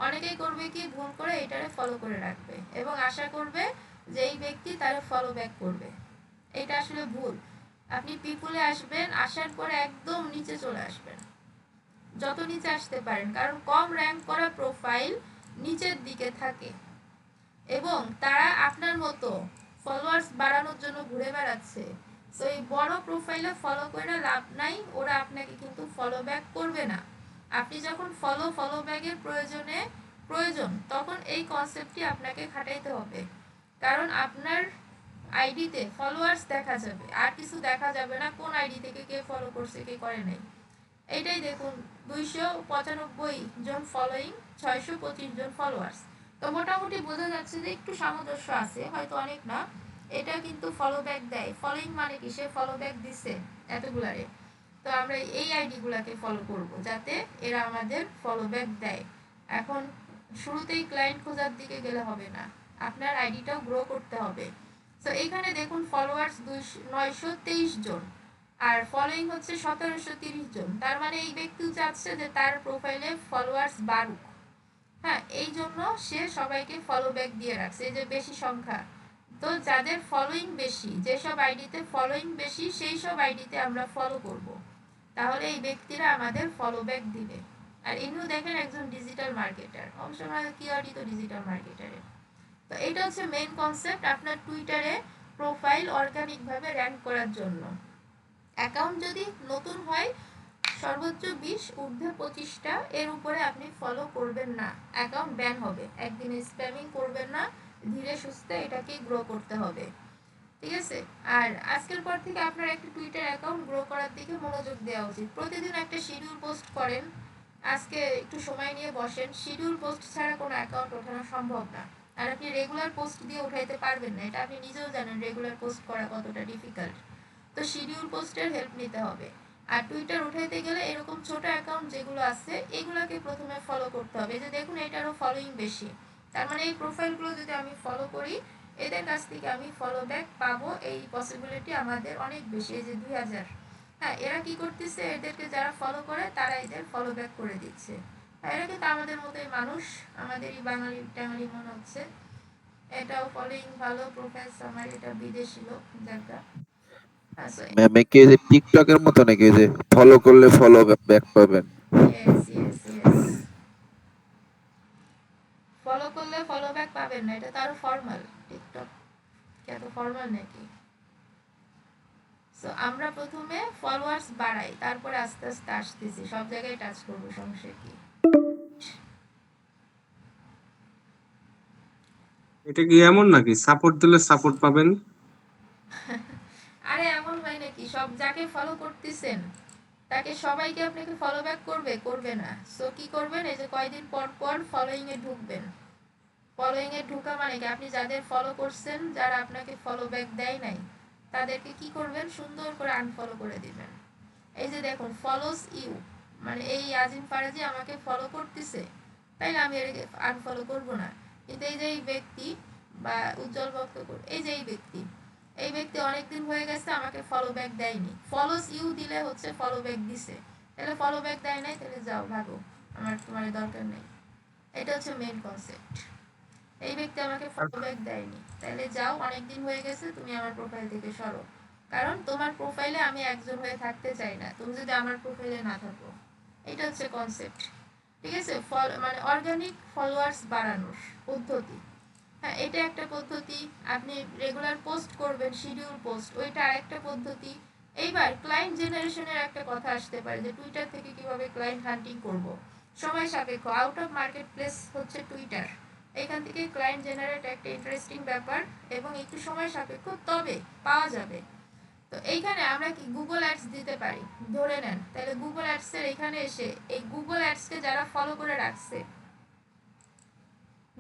অনেকেই করবে কি, ভুল করে এটারে ফলো করে রাখবে এবং আশা করবে যে এই ব্যক্তি তারে ফলো ব্যাক করবে। এটা আসলে ভুল। আপনি পিপলে আসবেন, আসার পরে একদম নিচে চলে আসবেন, যত নিচে আসতে পারেন, কারণ কম র্যাঙ্ক করা প্রোফাইল নিচের দিকে থাকে এবং তারা আপনার মতো ফলোয়ার্স বাড়ানোর জন্য ঘুরে বেড়াচ্ছে। সো এই বড় প্রোফাইলে ফলো করে লাভ নাই, ওরা আপনাকে কিন্তু ফলো ব্যাক করবে না। আপনি যখন ফলো ব্যাকের প্রয়োজন তখন এই কনসেপ্টটি আপনাকে খাটাইতে হবে, কারণ আপনার আইডিতে ফলোয়ার্স দেখা যাবে, আর কিছু দেখা যাবে না, কোন আইডি থেকে কে ফলো করছে কে করে নাই। এইটাই দেখুন 295 জন ফলোইং, 625 জন ফলোয়ার্স। তো মোটামুটি বোঝা যাচ্ছে যে একটু সামঞ্জস্য আছে, হয়তো অনেক না। এটা কিন্তু ফলো ব্যাক দেয়, ফলোইং মানে কি, সে ফলো ব্যাক দিচ্ছে এতগুলারে। তো আমরা এই আইডিগুলাকে ফলো করব যাতে এরা আমাদের ফলো ব্যাক দেয়। এখন শুরুতেই ক্লায়েন্ট খোঁজার দিকে গেলে হবে না, আপনার আইডিটাও গ্রো করতে হবে। তো এইখানে দেখুন ফলোয়ার্স 923 জন আর ফলোইং হচ্ছে 1730 জন, তার মানে এই ব্যক্তিও চাচ্ছে যে তার প্রোফাইলে ফলোয়ার্স বাড়ুক। হ্যাঁ, এই জন্য সে সবাইকে ফলো ব্যাক দিয়ে রাখছে, এই যে বেশি সংখ্যা। তো যাদের ফলোইং বেশি, যেসব আইডিতে ফলোইং বেশি, সেই সব আইডিতে আমরা ফলো করব। তাহলে এই ব্যক্তিরা আমাদের ফলো ব্যাক দিবে। আর ইনিও দেখেন একজন ডিজিটাল মার্কেটার, অবশ্য আমাদের কিওয়ার্ডই তো ডিজিটাল মার্কেটারের। তো এটা হচ্ছে মেইন কনসেপ্ট আপনার টুইটারে প্রোফাইল অর্গানিক ভাবে র্যাঙ্ক করার জন্য। অ্যাকাউন্ট যদি নতুন হয় সর্বোচ্চ 20 ঊর্ধ্বে 25টা, এর উপরে আপনি ফলো করবেন না, অ্যাকাউন্ট ব্যান হবে। একদিনে স্প্যামিং করবেন না, ধীরে সুস্থে এটাকে গ্রো করতে হবে, ঠিক আছে? আর আজকের পর থেকে আপনার একটা টুইটার অ্যাকাউন্ট গ্রো করার দিকে মনোযোগ দেওয়া উচিত। প্রতিদিন একটা শিডিউল পোস্ট করেন, আজকে একটু সময় নিয়ে বসেন। শিডিউল পোস্ট ছাড়া কোনো অ্যাকাউন্ট ওঠানো সম্ভব না। আর আপনি রেগুলার পোস্ট দিয়ে উঠাইতে পারবেন না, এটা আপনি নিজেও জানেন রেগুলার পোস্ট করা কতটা ডিফিকাল্ট। তো শিডিউল পোস্টের হেল্প নিতে হবে। আর টুইটার উঠাইতে গেলে এরকম ছোট অ্যাকাউন্ট যেগুলো আছে এগুলোকে প্রথমে ফলো করতে হবে। যে দেখুন এটারও ফলোইং বেশি, তার মানে এই প্রোফাইলগুলো যদি আমি ফলো করি এদের কাছ থেকে আমি ফলো ব্যাক পাবো, এই পসিবিলিটি আমাদের অনেক বেশি। এই যে 2000, হ্যাঁ, এরা কি করতেছে, এদেরকে যারা ফলো করে তারা এদের ফলো ব্যাক করে দিচ্ছে। এরা কিন্তু আমাদের মতোই মানুষ, আমাদেরই বাঙালি টাঙালি মনে হচ্ছে। এটাও ফলোইং ভালো, প্রোফাইল আমার এটা বিদেশি লোক দেখা। ম্যাম কি যে টিকটকের মতো নাকি যে ফলো করলে ফলো ব্যাক পাবেন? ইয়েস ইয়েস ইয়েস, ফলো করলে ফলো ব্যাক পাবেন না, এটা তো আরো ফর্মাল। টিকটক কি এত ফর্মাল নাকি? সো আমরা প্রথমে ফলোয়ার্স বাড়াই, তারপরে আস্তে আস্তে আসতেছি, সব জায়গায় টাচ করবো, সমস্যা কি? এটা কি এমন নাকি সাপোর্ট দিলে সাপোর্ট পাবেন? আরে এমন হয় নাকি সব যাকে ফলো করতেছেন তাকে সবাইকে আপনাকে ফলো ব্যাক করবে? করবে না। সো কি করবেন, এই যে কয়দিন পর পর ফলোইং এ ঢুকবেন। ফলোইং এ ঢুকা মানে কি, আপনি যাদের ফলো করছেন, যারা আপনাকে ফলো ব্যাক দেয় নাই, তাদেরকে কি করবেন, সুন্দর করে আনফলো করে দিবেন। এই যে দেখুন ফলোস ইউ, মানে এই আজিম ফারাজি আমাকে ফলো করতেছে, তাইলে আমি এর আনফলো করব না। কিন্তু এই যে এই ব্যক্তি বা উজ্জ্বল বক্তব্য, এই যে এই ব্যক্তি অনেকদিন হয়ে গেছে আমাকে ফলো ব্যাক দেয়নি, ফলোস ইউ দিলে হচ্ছে ফলো ব্যাক দিছে, তাহলে ফলো ব্যাক দেয় নাই, তাহলে যাও ভাগো, আমার তোমার দরকার নেই। এটা হচ্ছে মেইন কনসেপ্ট। এই ব্যক্তি আমাকে ফলো ব্যাক দেয়নি, তাহলে যাও, অনেকদিন হয়ে গেছে, তুমি আমার প্রোফাইল থেকে সরো। কারণ তোমার প্রোফাইলে আমি একজন হয়ে থাকতে চাই না, তুমি যদি আমার প্রোফাইলে না থাকো। এটা হচ্ছে কনসেপ্ট, ঠিক আছে? মানে অর্গানিক ফলোয়ার্স বাড়ানোর পদ্ধতি। হ্যাঁ, এটা একটা পদ্ধতি। আপনি রেগুলার পোস্ট করবেন, শিডিউল পোস্ট, ওইটা আরেকটা পদ্ধতি। এইবার ক্লায়েন্ট জেনারেশনের একটা কথা আসতে পারে যে টুইটার থেকে কিভাবে ক্লায়েন্ট হান্টিং করব। সময় সাপেক্ষ, আউট অফ মার্কেট প্লেস হচ্ছে টুইটার, এখান থেকে ক্লায়েন্ট জেনারেট একটা ইন্টারেস্টিং ব্যাপার এবং একটু সময় সাপেক্ষ, তবে পাওয়া যাবে। তো এইখানে আমরা কি গুগল অ্যাডস দিতে পারি, ধরে নেন, তাহলে গুগল অ্যাডস এর এখানে এসে এই গুগল অ্যাডসকে যারা ফলো করে রাখছে,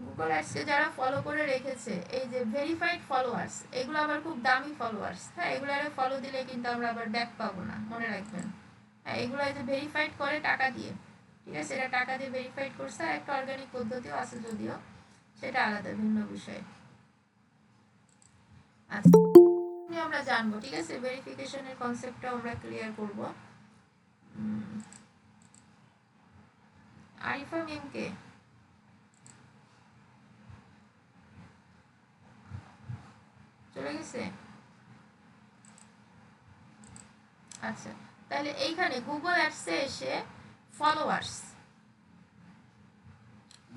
গুগল অ্যাডসকে যারা ফলো করে রেখেছে, এই যে ভেরিফাইড ফলোয়ার্স, এগুলো আবার খুব দামি ফলোয়ার্স। হ্যাঁ, এগুলারে ফলো দিলে কিন্তু আমরা আবার ব্যাক পাবো না, মনে রাখবেন। হ্যাঁ, এগুলো যে ভেরিফাইড করে টাকা দিয়ে, ঠিক আছে, এটা টাকা দিয়ে ভেরিফাইড করছে। আর একটা অর্গানিক পদ্ধতিও আছে যদিও, সেটা আলাদা, ভিন্ন বিষয়। আচ্ছা, আমরা জানবো, ঠিক আছে, ভেরিফিকেশনের কনসেপ্টটাও আমরা ক্লিয়ার করব। আরিফা মিমকে চলে গেছে। আচ্ছা, তাহলে এইখানে গুগল অ্যাডসে এসে ফলোয়ার্স,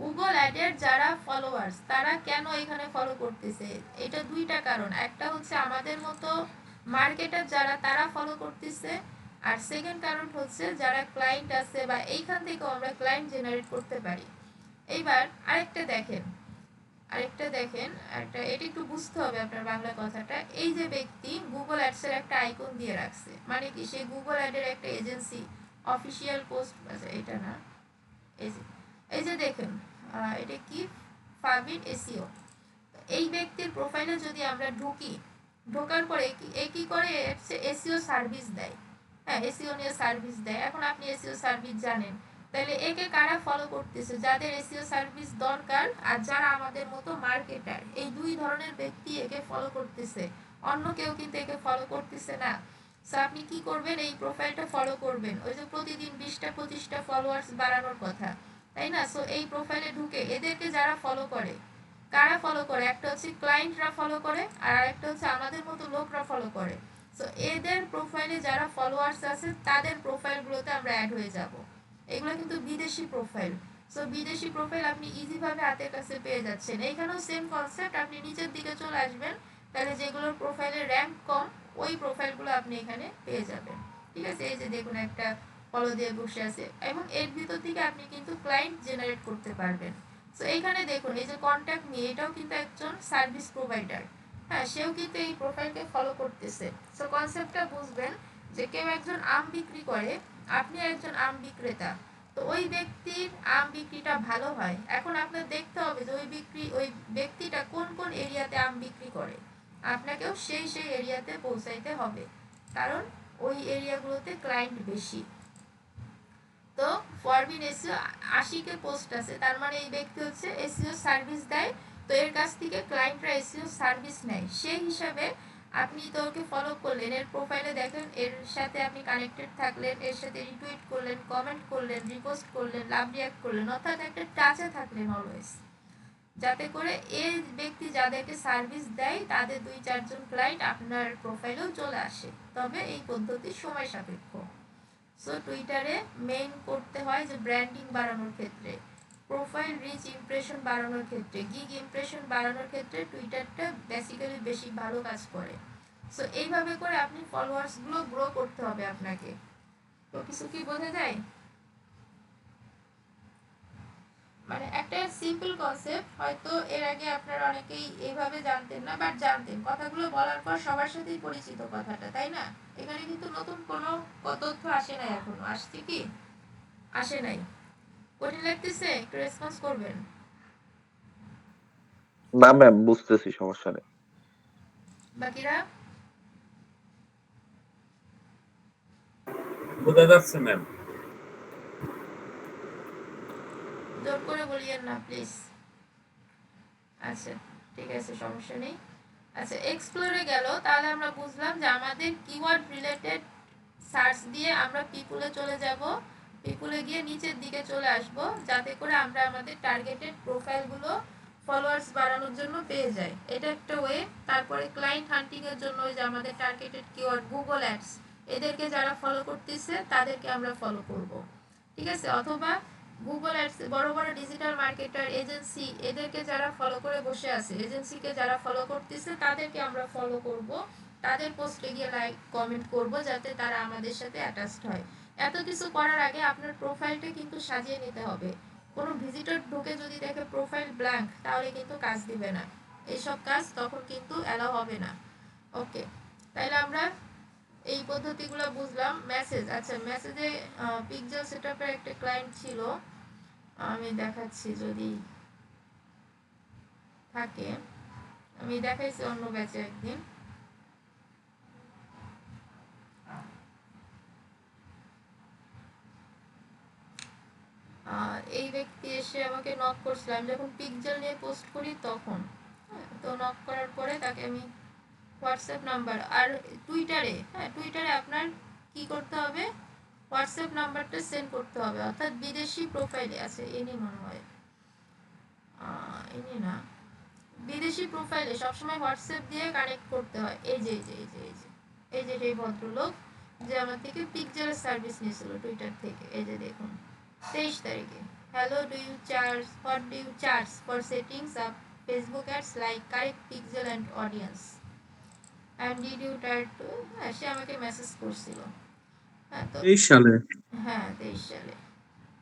গুগল অ্যাডের যারা ফলোয়ার্স তারা কেন এখানে ফলো করতেছে, এটা দুইটা কারণ। একটা হচ্ছে আমাদের মতো মার্কেটার যারা, তারা ফলো করতেছে। আর সেকেন্ড কারণ হচ্ছে যারা ক্লায়েন্ট আছে, বা এইখান থেকেও আমরা ক্লায়েন্ট জেনারেট করতে পারি। এইবার আরেকটা দেখেন, এটা একটু বুঝতে হবে আপনার বাংলা কথাটা। এই যে ব্যক্তি গুগল অ্যাডস এর একটা আইকন দিয়ে রাখছে, মানে কি সে গুগল অ্যাডের একটা এজেন্সি, অফিসিয়াল পোস্ট, এটা না, এই যে দেখেন, এটা কি, ফাবিন এসিও। এই ব্যক্তির প্রোফাইলে যদি আমরা ঢুকি, ঢোকার পরে কি করে, এসিও সার্ভিস দেয়। হ্যাঁ, এসিও নিয়ে সার্ভিস দেয়। এখন আপনি এসিও সার্ভিস জানেন, তাহলে একে কারা ফলো করতেছে, যাদের এসিও সার্ভিস দরকার আর যারা আমাদের মতো মার্কেটার, এই দুই ধরনের ব্যক্তি একে ফলো করতেছে, অন্য কেউ কিন্তু একে ফলো করতেছে না। সো আপনি কি করবেন, এই প্রোফাইলটা ফলো করবেন, ওই যে প্রতিদিন 20টা 25টা ফলোয়ার্স বাড়ানোর কথা, তাই না? সো এই প্রোফাইলে ঢুকে এদেরকে যারা ফলো করে, কারা ফলো করে, একটা হচ্ছে ক্লায়েন্টরা ফলো করে আর একটা হচ্ছে আমাদের মতো লোকরা ফলো করে। সো এদের প্রোফাইলে যারা ফলোয়ার্স আছে তাদের প্রোফাইলগুলোতে আমরা অ্যাড হয়ে যাব। এগুলো কিন্তু বিদেশি প্রোফাইল। সো বিদেশি প্রোফাইল আপনি ইজিভাবে হাতের কাছে পেয়ে যাচ্ছেন। এইখানেও সেম কনসেপ্ট, আপনি নিচের দিকে চলে আসবেন, তাহলে যেগুলোর প্রোফাইলের র্যাঙ্ক কম ওই প্রোফাইলগুলো আপনি এখানে পেয়ে যাবেন। ঠিক আছে, এই যে দেখুন একটা ফলো দিয়ে বসে আছে, এবং এর ভিতর থেকে আপনি কিন্তু ক্লায়েন্ট জেনারেট করতে পারবেন। সো এইখানে দেখুন এই যে কন্ট্যাক্ট মি, এটাও কিন্তু একজন সার্ভিস প্রোভাইডার। হ্যাঁ, সেও কিন্তু এই প্রোফাইলকে ফলো করতেছে। সো কনসেপ্টটা বুঝবেন যে কেউ একজন আম বিক্রি করে, আপনি একজন আম বিক্রেতা, তো ওই ব্যক্তির আম বিক্রিটা ভালো হয়। এখন আপনার দেখতে হবে যে ওই ব্যক্তিটা কোন কোন এরিয়াতে আম বিক্রি করে, আপনাকেও সেই এরিয়াতে পৌঁছাইতে হবে, কারণ ওই এরিয়াগুলোতে ক্লায়েন্ট বেশি। তো ফরবিন এসিও 80 কে পোস্ট আছে, তার মানে এই ব্যক্তি হচ্ছে এসিও সার্ভিস দেয়, তো এর কাছ থেকে ক্লায়েন্টরা এসিও সার্ভিস নেয়। সেই হিসাবে আপনি তো ওকে ফলো করলেন, এর প্রোফাইলে দেখেন, এর সাথে আপনি কানেক্টেড থাকলেন, এর সাথে রিটুইট করলেন, কমেন্ট করলেন, রিপোস্ট করলেন, লাভ রিয়াক্ট করলেন, অর্থাৎ একটা টাচে থাকলেন অলওয়েজ, যাতে করে এই ব্যক্তি যাদেরকে সার্ভিস দেয় তাদের 2-4 জন ক্লায়েন্ট আপনার প্রোফাইলেও চলে আসে। তবে এই পদ্ধতি সময় সাপেক্ষ। সো টুইটারে মেইন করতে হয় যে ব্র্যান্ডিং বাড়ানোর ক্ষেত্রে, প্রোফাইল রিচ ইমপ্রেশন বাড়ানোর ক্ষেত্রে, গিগ ইমপ্রেশন বাড়ানোর ক্ষেত্রে টুইটারটা বেসিক্যালি বেশি ভালো কাজ করে। সো এইভাবে করে আপনি ফলোয়ার্সগুলো গ্রো করতে হবে আপনাকে। তো কিছু কি বোঝা যায়? মানে একটা সিম্পল কনসেপ্ট, হয়তো এর আগে আপনারা অনেকেই এইভাবে জানতেন না, বাট জানতেন, কথাগুলো বলার পর সবার সাথেই পরিচিত কথাটা, তাই না? এখানে কিন্তু নতুন কোনো তথ্য আসে নাই, এখনো আসছে কি? আসে নাই। কঠিন লাগতেছে? একটু রেসপন্স করবেন। না ম্যাম, বুঝতেছি, সমস্যা নেই। বাকিরা বোঝা যাচ্ছে ম্যাম। জোর করে বলিয়েন না প্লিজ। আচ্ছা, ঠিক আছে, সমস্যা নেই। আচ্ছা, এক্সপ্লোরে গেল, তাহলে আমরা বুঝলাম যে আমাদের কিওয়ার্ড রিলেটেড সার্চ দিয়ে আমরা পিপুলে চলে যাব, পিপুলে গিয়ে নিচের দিকে চলে আসব, যাতে করে আমরা আমাদের টার্গেটেড প্রোফাইলগুলো ফলোয়ার্স বাড়ানোর জন্য পেয়ে যাই। এটা একটা ওয়ে। তারপরে ক্লায়েন্ট হান্টিং এর জন্য যে আমাদের টার্গেটেড কিওয়ার্ড গুগল অ্যাডস, এদেরকে যারা ফলো করতেছে তাদেরকে আমরা ফলো করব। ঠিক আছে, অথবা গুগল অ্যাডস, বড় বড় ডিজিটাল মার্কেটার এজেন্সি, এদেরকে যারা ফলো করে বসে আছে, এজেন্সিকে যারা ফলো করতেছে তাদেরকে আমরা ফলো করব, তাদের পোস্টে গিয়ে লাইক কমেন্ট করব, যাতে তারা আমাদের সাথে অ্যাটাচড হয়। এত কিছু করার আগে আপনার প্রোফাইলটা কিন্তু সাজিয়ে নিতে হবে। কোনো ভিজিটর ঢুকে যদি দেখে প্রোফাইল ব্ল্যাঙ্ক, তাহলে কিন্তু কাজ দিবে না। এইসব কাজ তখন কিন্তু অ্যালাউ হবে না। ওকে, তাইলে আমরা এই পদ্ধতিগুলো বুঝলাম। মেসেজ, আচ্ছা মেসেজে পিক্সেল সেটআপের একটা ক্লায়েন্ট ছিল, আমি দেখাচ্ছি যদি থাকে, আমি দেখাইছি অন্য ব্যাচে একদিন। এই ব্যক্তি এসে আমাকে নক করছিল, আমি যখন পিক্সেল নিয়ে পোস্ট করি তখন। তো নক করার পরে তাকে আমি হোয়াটসঅ্যাপ নাম্বার আর টুইটারে, হ্যাঁ টুইটারে আপনার কি করতে হবে, হোয়াটসঅ্যাপ নাম্বারটা সেন্ড করতে হবে, অর্থাৎ বিদেশি প্রোফাইলে আছে, এনি মনে হয়, এনি না, বিদেশি প্রোফাইলে সবসময় হোয়াটসঅ্যাপ দিয়ে কানেক্ট করতে হয়। এই যে এই ভদ্রলোক যে আমার থেকে পিকচারের সার্ভিস নিয়েছিল টুইটার থেকে, এই যে দেখুন 23 তারিখে, hello do you charge, what do you charge for settings up Facebook ads like correct pixel and audience and did you try to, হ্যাঁ সে আমাকে মেসেজ করছিল। হ্যাঁ তো 23 সালে। হ্যাঁ 23 সালে।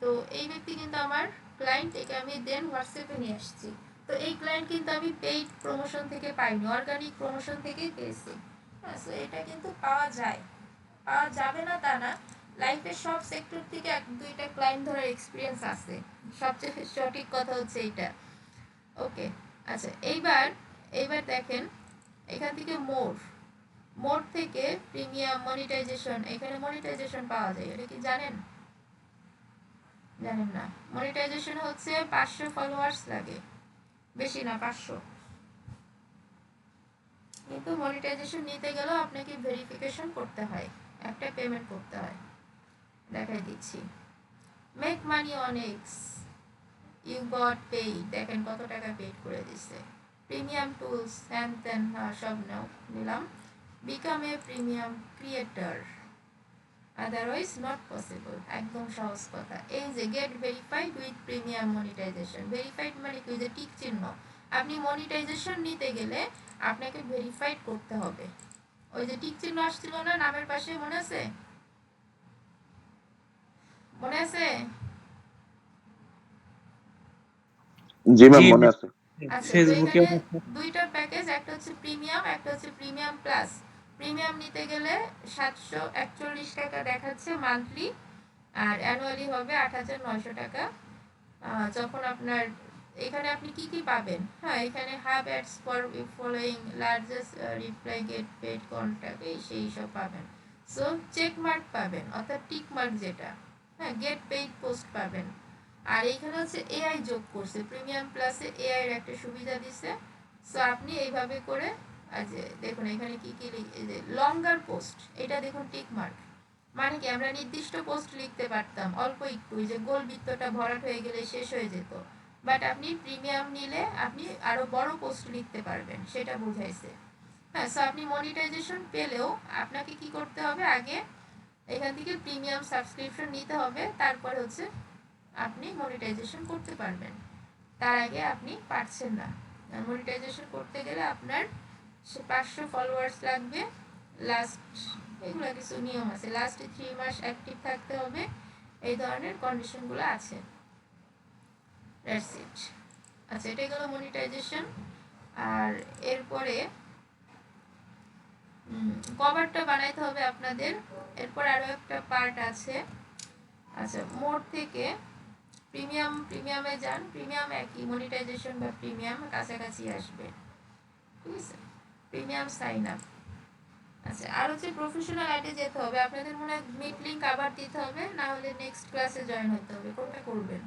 তো এই ব্যক্তি কিন্তু আমার ক্লায়েন্ট, একে আমি দেন হোয়াটসঅ্যাপে নিয়ে আসছি। তো এই ক্লায়েন্ট কিন্তু আমি পেইড প্রমোশন থেকে পাইনি, অর্গানিক প্রমোশন থেকেই পেয়েছি। হ্যাঁ, সো এটা কিন্তু পাওয়া যায়, পাওয়া যাবে না তা না। লাইফের সব সেক্টর থেকে 1-2টা ক্লায়েন্ট ধরার এক্সপিরিয়েন্স আছে, সবচেয়ে সঠিক কথা হচ্ছে এইটা। ওকে, আচ্ছা এইবার দেখেন, এখান থেকে মোর থেকে প্রিমিয়াম মনিটাইজেশন, এখানে মনিটাইজেশন পাওয়া যায়, এটা কি জানেন? জানেন না। মনিটাইজেশন হচ্ছে 500 ফলোয়ার্স লাগে, বেশি না, 500। কিন্তু মনিটাইজেশন নিতে গেলেও আপনাকে ভেরিফিকেশন করতে হয়, একটা পেমেন্ট করতে হয়। দেখাই দিচ্ছি, make money on X, you got paid, দেখেন কত টাকা পেইড করে দিচ্ছে। প্রিমিয়াম টুলস হ্যান ত্যান সব নিলাম। Become a premium creator, otherwise not possible. একদম সহজ কথা। এই যে get verified with premium monetization, verified মানে কি, যে টিক চিহ্ন। আপনি মনিটাইজেশন নিতে গেলে আপনাকে ভেরিফাইড করতে হবে। ওই যে টিক চিহ্ন আসছিল না নামের পাশে, মনে আছে? মনে আছে? জি ম্যাম জি মনে আছে। আচ্ছা, তো ফেসবুকে এখানে দুইটা প্যাকেজ, একটা হচ্ছে প্রিমিয়াম, একটা হচ্ছে প্রিমিয়াম প্লাস। প্রিমিয়াম নিতে গেলে 741 টাকা দেখাচ্ছে মান্থলি, আর অ্যানুয়ালি হবে 8,900 টাকা। যখন আপনার এখানে আপনি কি কি পাবেন, হ্যাঁ এখানে hub ads for following largest reply get paid contact, এই সেই সব পাবেন। সো চেক মার্ক পাবেন, অর্থাৎ টিক মার্ক যেটা, হ্যাঁ গেট পেইড পোস্ট পাবেন। আর এইখানে হচ্ছে এআই যোগ করছে, প্রিমিয়াম প্লাসে এআই এর একটা সুবিধা দিছে। সো আপনি এইভাবে করে, যে দেখুন এখানে কি কি লঙ্গার পোস্ট, এটা দেখুন টিক মার্ক, মানে কি আমরা নির্দিষ্ট পোস্ট লিখতে পারতাম অল্প একটু, যে গোল বৃত্তটা ভরাট হয়ে গেলে শেষ হয়ে যেত, বাট আপনি প্রিমিয়াম নিলে আপনি আরো বড় পোস্ট লিখতে পারবেন, সেটা বুঝাইছে। হ্যাঁ, সো আপনি মনিটাইজেশন পেলেও আপনাকে কি করতে হবে, আগে এখান থেকে প্রিমিয়াম সাবস্ক্রিপশন নিতে হবে, তারপর হচ্ছে আপনি মনিটাইজেশন করতে পারবেন। তার আগে আপনি পারছেন না। মনিটাইজেশন করতে গেলে আপনার 500 ফলোয়ার্স লাগবে, লাস্ট এগুলো কিছু নিয়ম আছে, লাস্ট 3 মাস অ্যাক্টিভ থাকতে হবে, এই ধরনের কন্ডিশনগুলো আছে। That's it. আচ্ছা, এটা গেল মনিটাইজেশন। আর এরপরে কভারটা বানাইতে হবে আপনাদের। এরপর আরো একটা পার্ট আছে। আচ্ছা, মোড থেকে প্রিমিয়ামে যান, প্রিমিয়াম একই, মনিটাইজেশন বা প্রিমিয়াম কাছাকাছি আসবে, ঠিক আছে? Premium sign up. আচ্ছা, আর হচ্ছে প্রফেশনাল আইডি যেতে হবে আপনাদের, মনে হয় মিট লিংক আবার দিতে হবে, না হলে নেক্সট ক্লাসে জয়েন হতে হবে, কোনটা করবেন?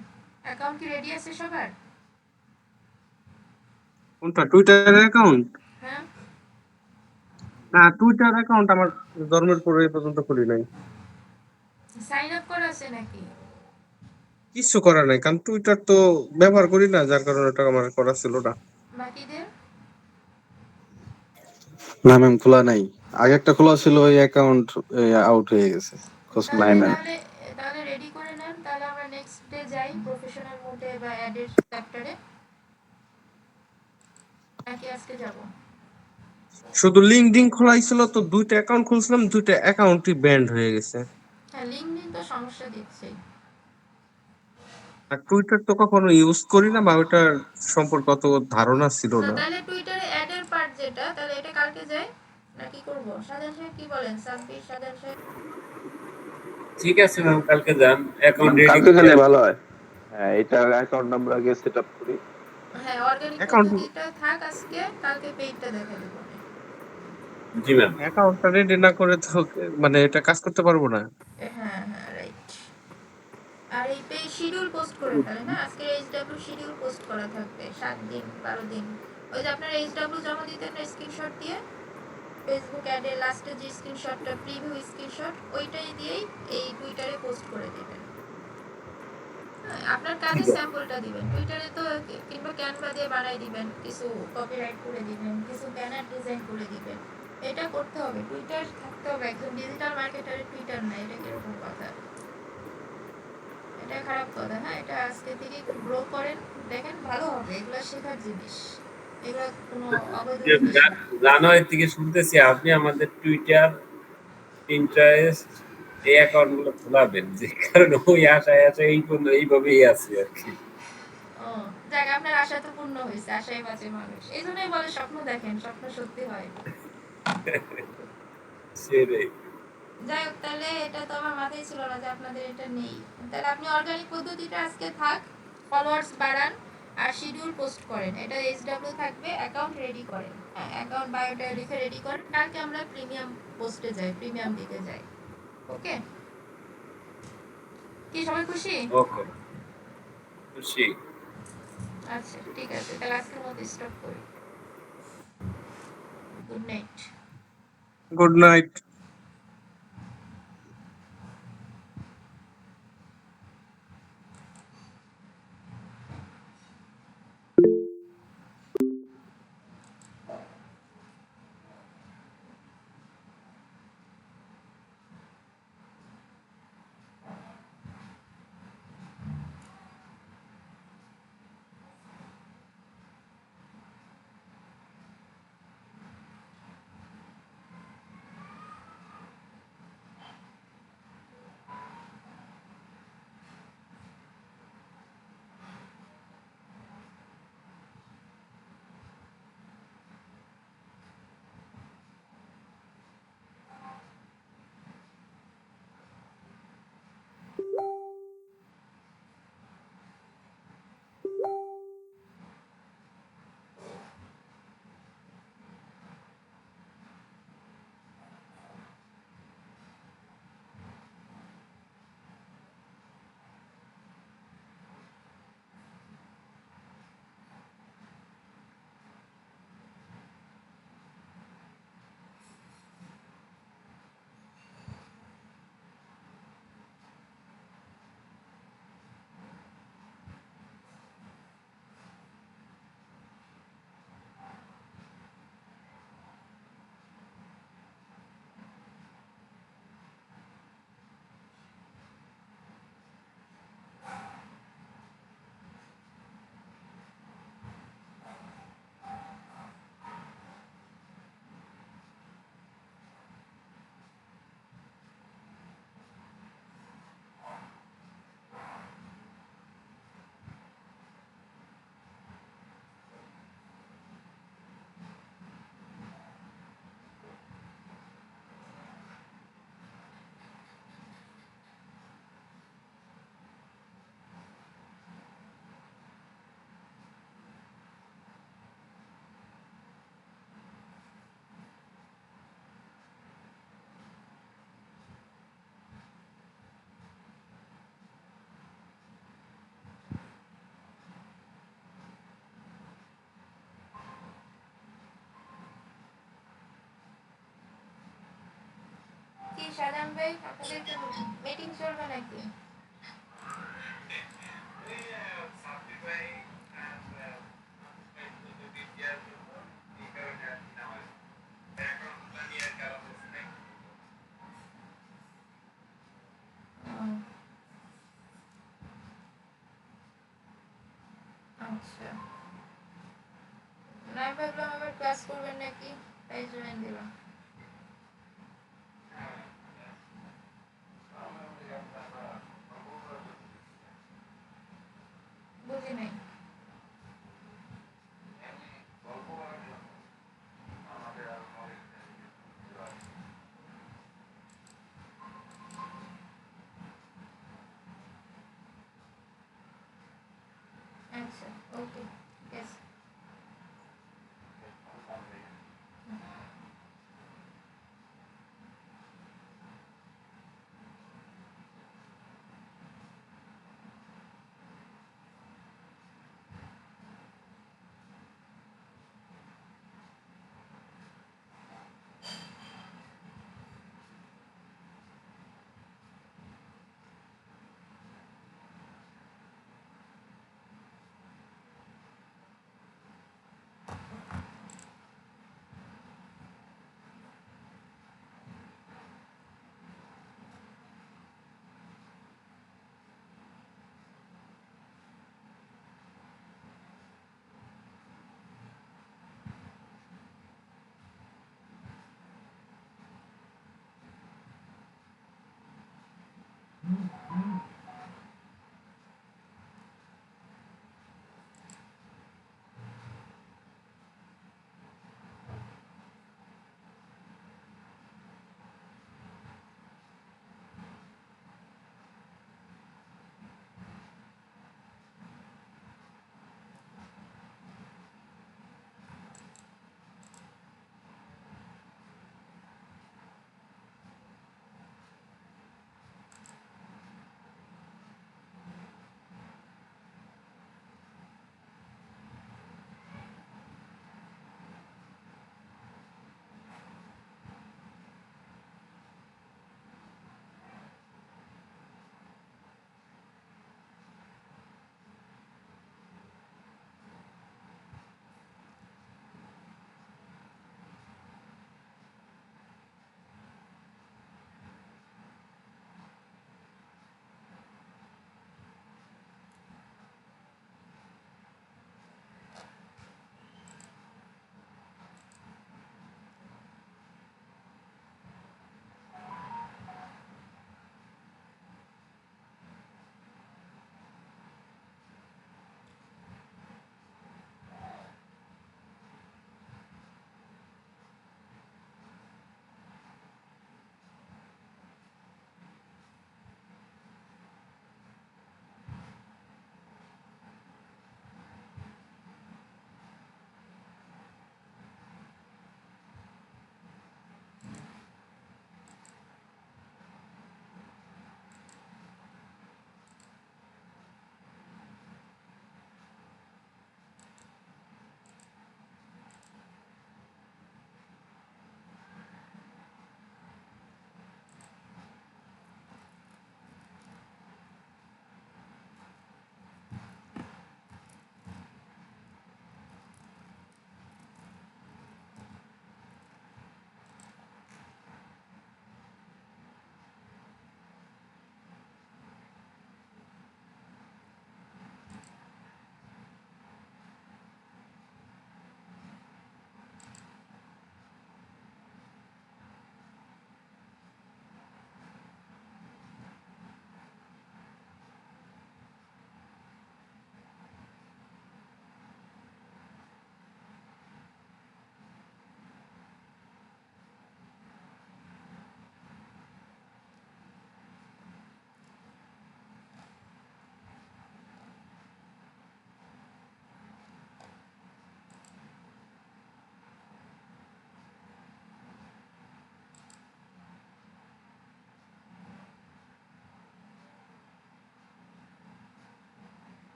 অ্যাকাউন্ট কি রেডি আছে সবার? কোনটা, টুইটার অ্যাকাউন্ট? হ্যাঁ, না, টুইটার অ্যাকাউন্ট আমার জন্মের পরে এ পর্যন্ত খুলি নাই। সাইন আপ করা আছে নাকি? কিছু করা নাই, কারণ টুইটার তো ব্যবহার করি না, যার কারণে ওটা আমার করা ছিল না। বাকিদের? না ম্যাম খোলা নাই, আগে একটা খোলা ছিল, ওই অ্যাকাউন্ট আউট হয়ে গেছে, খোঁজ নাই তাহলে ম্যাম। তাহলে তাহলে রেডি করে নেন, তাহলে আমরা নেক্সট ডে যাই প্রফেশনাল মোডে বা অ্যাডের চ্যাপ্টারে, নাকি আজকে যাব? শুধু লিঙ্কডিন খোলাই ছিল, তো দুইটা অ্যাকাউন্ট খুলছিলাম, দুইটা অ্যাকাউন্টই ব্যান্ড হয়ে গেছে। হ্যাঁ, লিঙ্কডইন তো সমস্যা দিচ্ছে। আর টুইটার তো কখনো ইউজ করি না, বা ওটার সম্পর্কে অত ধারণা ছিল না, না। তাহলে টুইটারে অ্যাডের পার্ট যেটা, তাহলে এটা কালকে যাই না কি করব? সাজান সাহেব কি বলেন? সাব্বির, সাজান সাহেব? ঠিক আছে ম্যাম, কালকে যান, অ্যাকাউন্ট রেডি কালকে করে গেলে ভালো হয়। হ্যাঁ, এটা অ্যাকাউন্ট নাম্বার আগে সেট আপ করি। হ্যাঁ, অর্গানিক অ্যাকাউন্ট পদ্ধতিটা থাক আজকে, কালকে পেইডটা দেখা দেবো। জি ম্যাম। অ্যাকাউন্টটা রেডি না করে তো মানে এটা কাজ করতে পারবো না। হ্যাঁ হ্যাঁ, রাইট। আর এই পে শিডিউল পোস্ট করে ফেলেন, হ্যাঁ আজকে এইচডব্লিউ শিডিউল পোস্ট করা থাকবে 7 দিন 12 দিন। ওই যে আপনার এইচডব্লিউ জমা দিতেন না স্ক্রিনশট দিয়ে, ফেসবুক অ্যাডে লাস্টে যে স্ক্রিনশটটা, প্রিভিউ স্ক্রিনশট, ওইটাই দিয়েই এই টুইটারে পোস্ট করে দেবেন। হ্যাঁ, আপনার কাজের স্যাম্পলটা দিবেন টুইটারে, তো কিংবা ক্যানভা দিয়ে বানাই দিবেন, কিছু কপিরাইট করে দিবেন, কিছু ব্যানার ডিজাইন করে দিবেন। এটা করতে হবে, টুইটার থাকতে হবে, একজন ডিজিটাল মার্কেটারের টুইটার নাই, এটা কিরকম কথা? এটা খারাপ কথা। হ্যাঁ, এটা আজকে থেকে একটু গ্রো করেন, দেখেন ভালো হবে, এগুলো শেখার জিনিস, এগুলো কোনো অবৈধ জিনিস না। জানুয়ারি থেকে শুনতেছি আপনি আমাদের টুইটার, পিন্টারেস্ট এই অ্যাকাউন্ট গুলো খোলাবেন, যে কারণে ওই আশায় আশায় এইভাবেই আছি আর কি। ও, যাক, আপনার আশা তো পূর্ণ হয়েছে, আশায় বাঁচে মানুষ, এই জন্যই বলে স্বপ্ন দেখেন, স্বপ্ন সত্যি হয়। সেটাই। যাই হোক, তাহলে এটা তো আমার মাথায় ছিল না যে আপনাদের এটা নেই। তাহলে আপনি অর্গানিক পদ্ধতিটা আজকে থাক, ফলোয়ার্স বাড়ান আর শিডিউল পোস্ট করেন, এটা এইচডব্লিউ থাকবে, অ্যাকাউন্ট রেডি করেন, হ্যাঁ অ্যাকাউন্ট বায়োটা লিখে রেডি করেন, কালকে আমরা প্রিমিয়াম পোস্টে যাই, প্রিমিয়াম দিতে যাই। ওকে, কি সবাই খুশি? ওকে, খুশি। আচ্ছা, ঠিক আছে, তাহলে আজকের মতো স্টপ করি। Good night. Good night. Shahjahan ভাই, আপনাদের কি মিটিং চলবে নাকি? ও, আচ্ছা, না আমি ভাবলাম আবার ক্লাস করবেন নাকি, তাই জয়েন দিলাম। বুঝি নাই। আচ্ছা, ওকে, ঠিক আছে।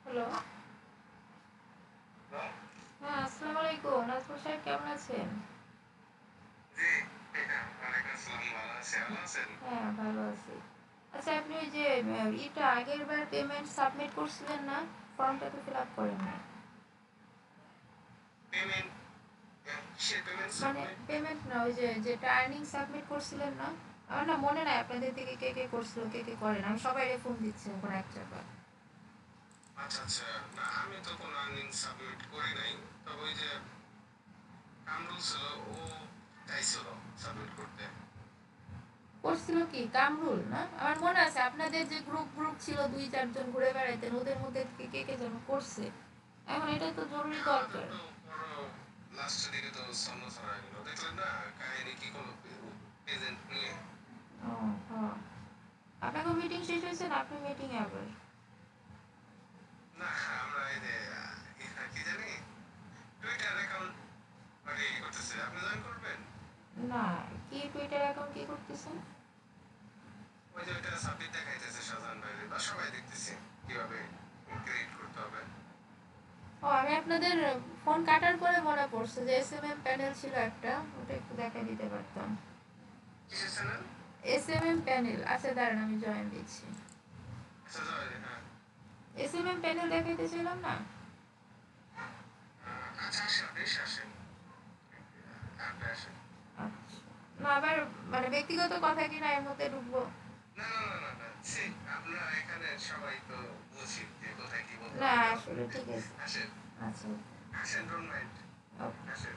হ্যালো, হ্যাঁ আসসালামু আলাইকুম, নাজমুল সাহেব কেমন আছেন? হ্যাঁ ভালো আছি। আচ্ছা আপনি ওই যে এটা আগের বার পেমেন্ট সাবমিট করছিলেন না, ফর্মটা তো ফিল আপ করেন না। মানে পেমেন্ট না, ওই যে যেটা আর্নিং সাবমিট করছিলেন না, আমার না মনে নাই আপনাদের থেকে কে কে করছিল কে কে করেন, আমি সবাই ফোন দিচ্ছি এখন এক চাপা। আচ্ছা আচ্ছা, না আমি তো কোনো আর্নিং সাবমিট করি নাই, তবে ওই যে কামরুল ছিল, ও চাইছিল সাবমিট করতে। করছিল কি কামরুল না? আমার মনে আছে আপনাদের যে গ্রুপ গ্রুপ ছিল 2-4 জন ঘুরে বেড়াইতেন, ওদের মধ্যে থেকে কে কে যেন করছে। এখন এটা তো জরুরি দরকার। লাস্টের দিকে তো সন্ন ছাড়া গেল, দেখলেন না কাহিনী কি কোনো প্রেজেন্ট নিয়ে। ও হ্যাঁ, আপনাকে মিটিং শেষ হয়েছে না, আপনি মিটিং এ আবার? না আমরা এই যে কি জানি টুইটার অ্যাকাউন্ট মানে করতেছে, আপনি জয়েন করবেন? না, কি টুইটার অ্যাকাউন্ট কি করতেছেন? ওই যে ওইটা সাবমিট দেখাইতেছে শাহজাহান ভাই, বা সবাই দেখতেছি কিভাবে ক্রিয়েট করতে হবে। ও আমি আপনাদের ফোন কাটার পরে মনে পড়ছে যে এসএমএম প্যানেল ছিল একটা, ওটা একটু দেখা দিতে পারতাম। কিসের চ্যানেল? এসএমএম প্যানেল আচ্ছা দাঁড়ান আমি জয়েন দিচ্ছি। আচ্ছা জয়েন, হ্যাঁ এসএমএম প্যানেল দেখাইতেছিলাম না? আচ্ছা আসেন, আপনি আসেন, আপনি আসেন। আচ্ছা, না আবার মানে ব্যক্তিগত কথা কিনা এর মধ্যে ঢুকবো? না না না না না, ছি, আপনারা এখানে সবাই তো বুঝি যে কোথায় কি বলতে না হবে। আসলে ঠিক আছে। আসেন আচ্ছা আসেন, ডোন্ট মাইন্ড, ওকে। আসেন।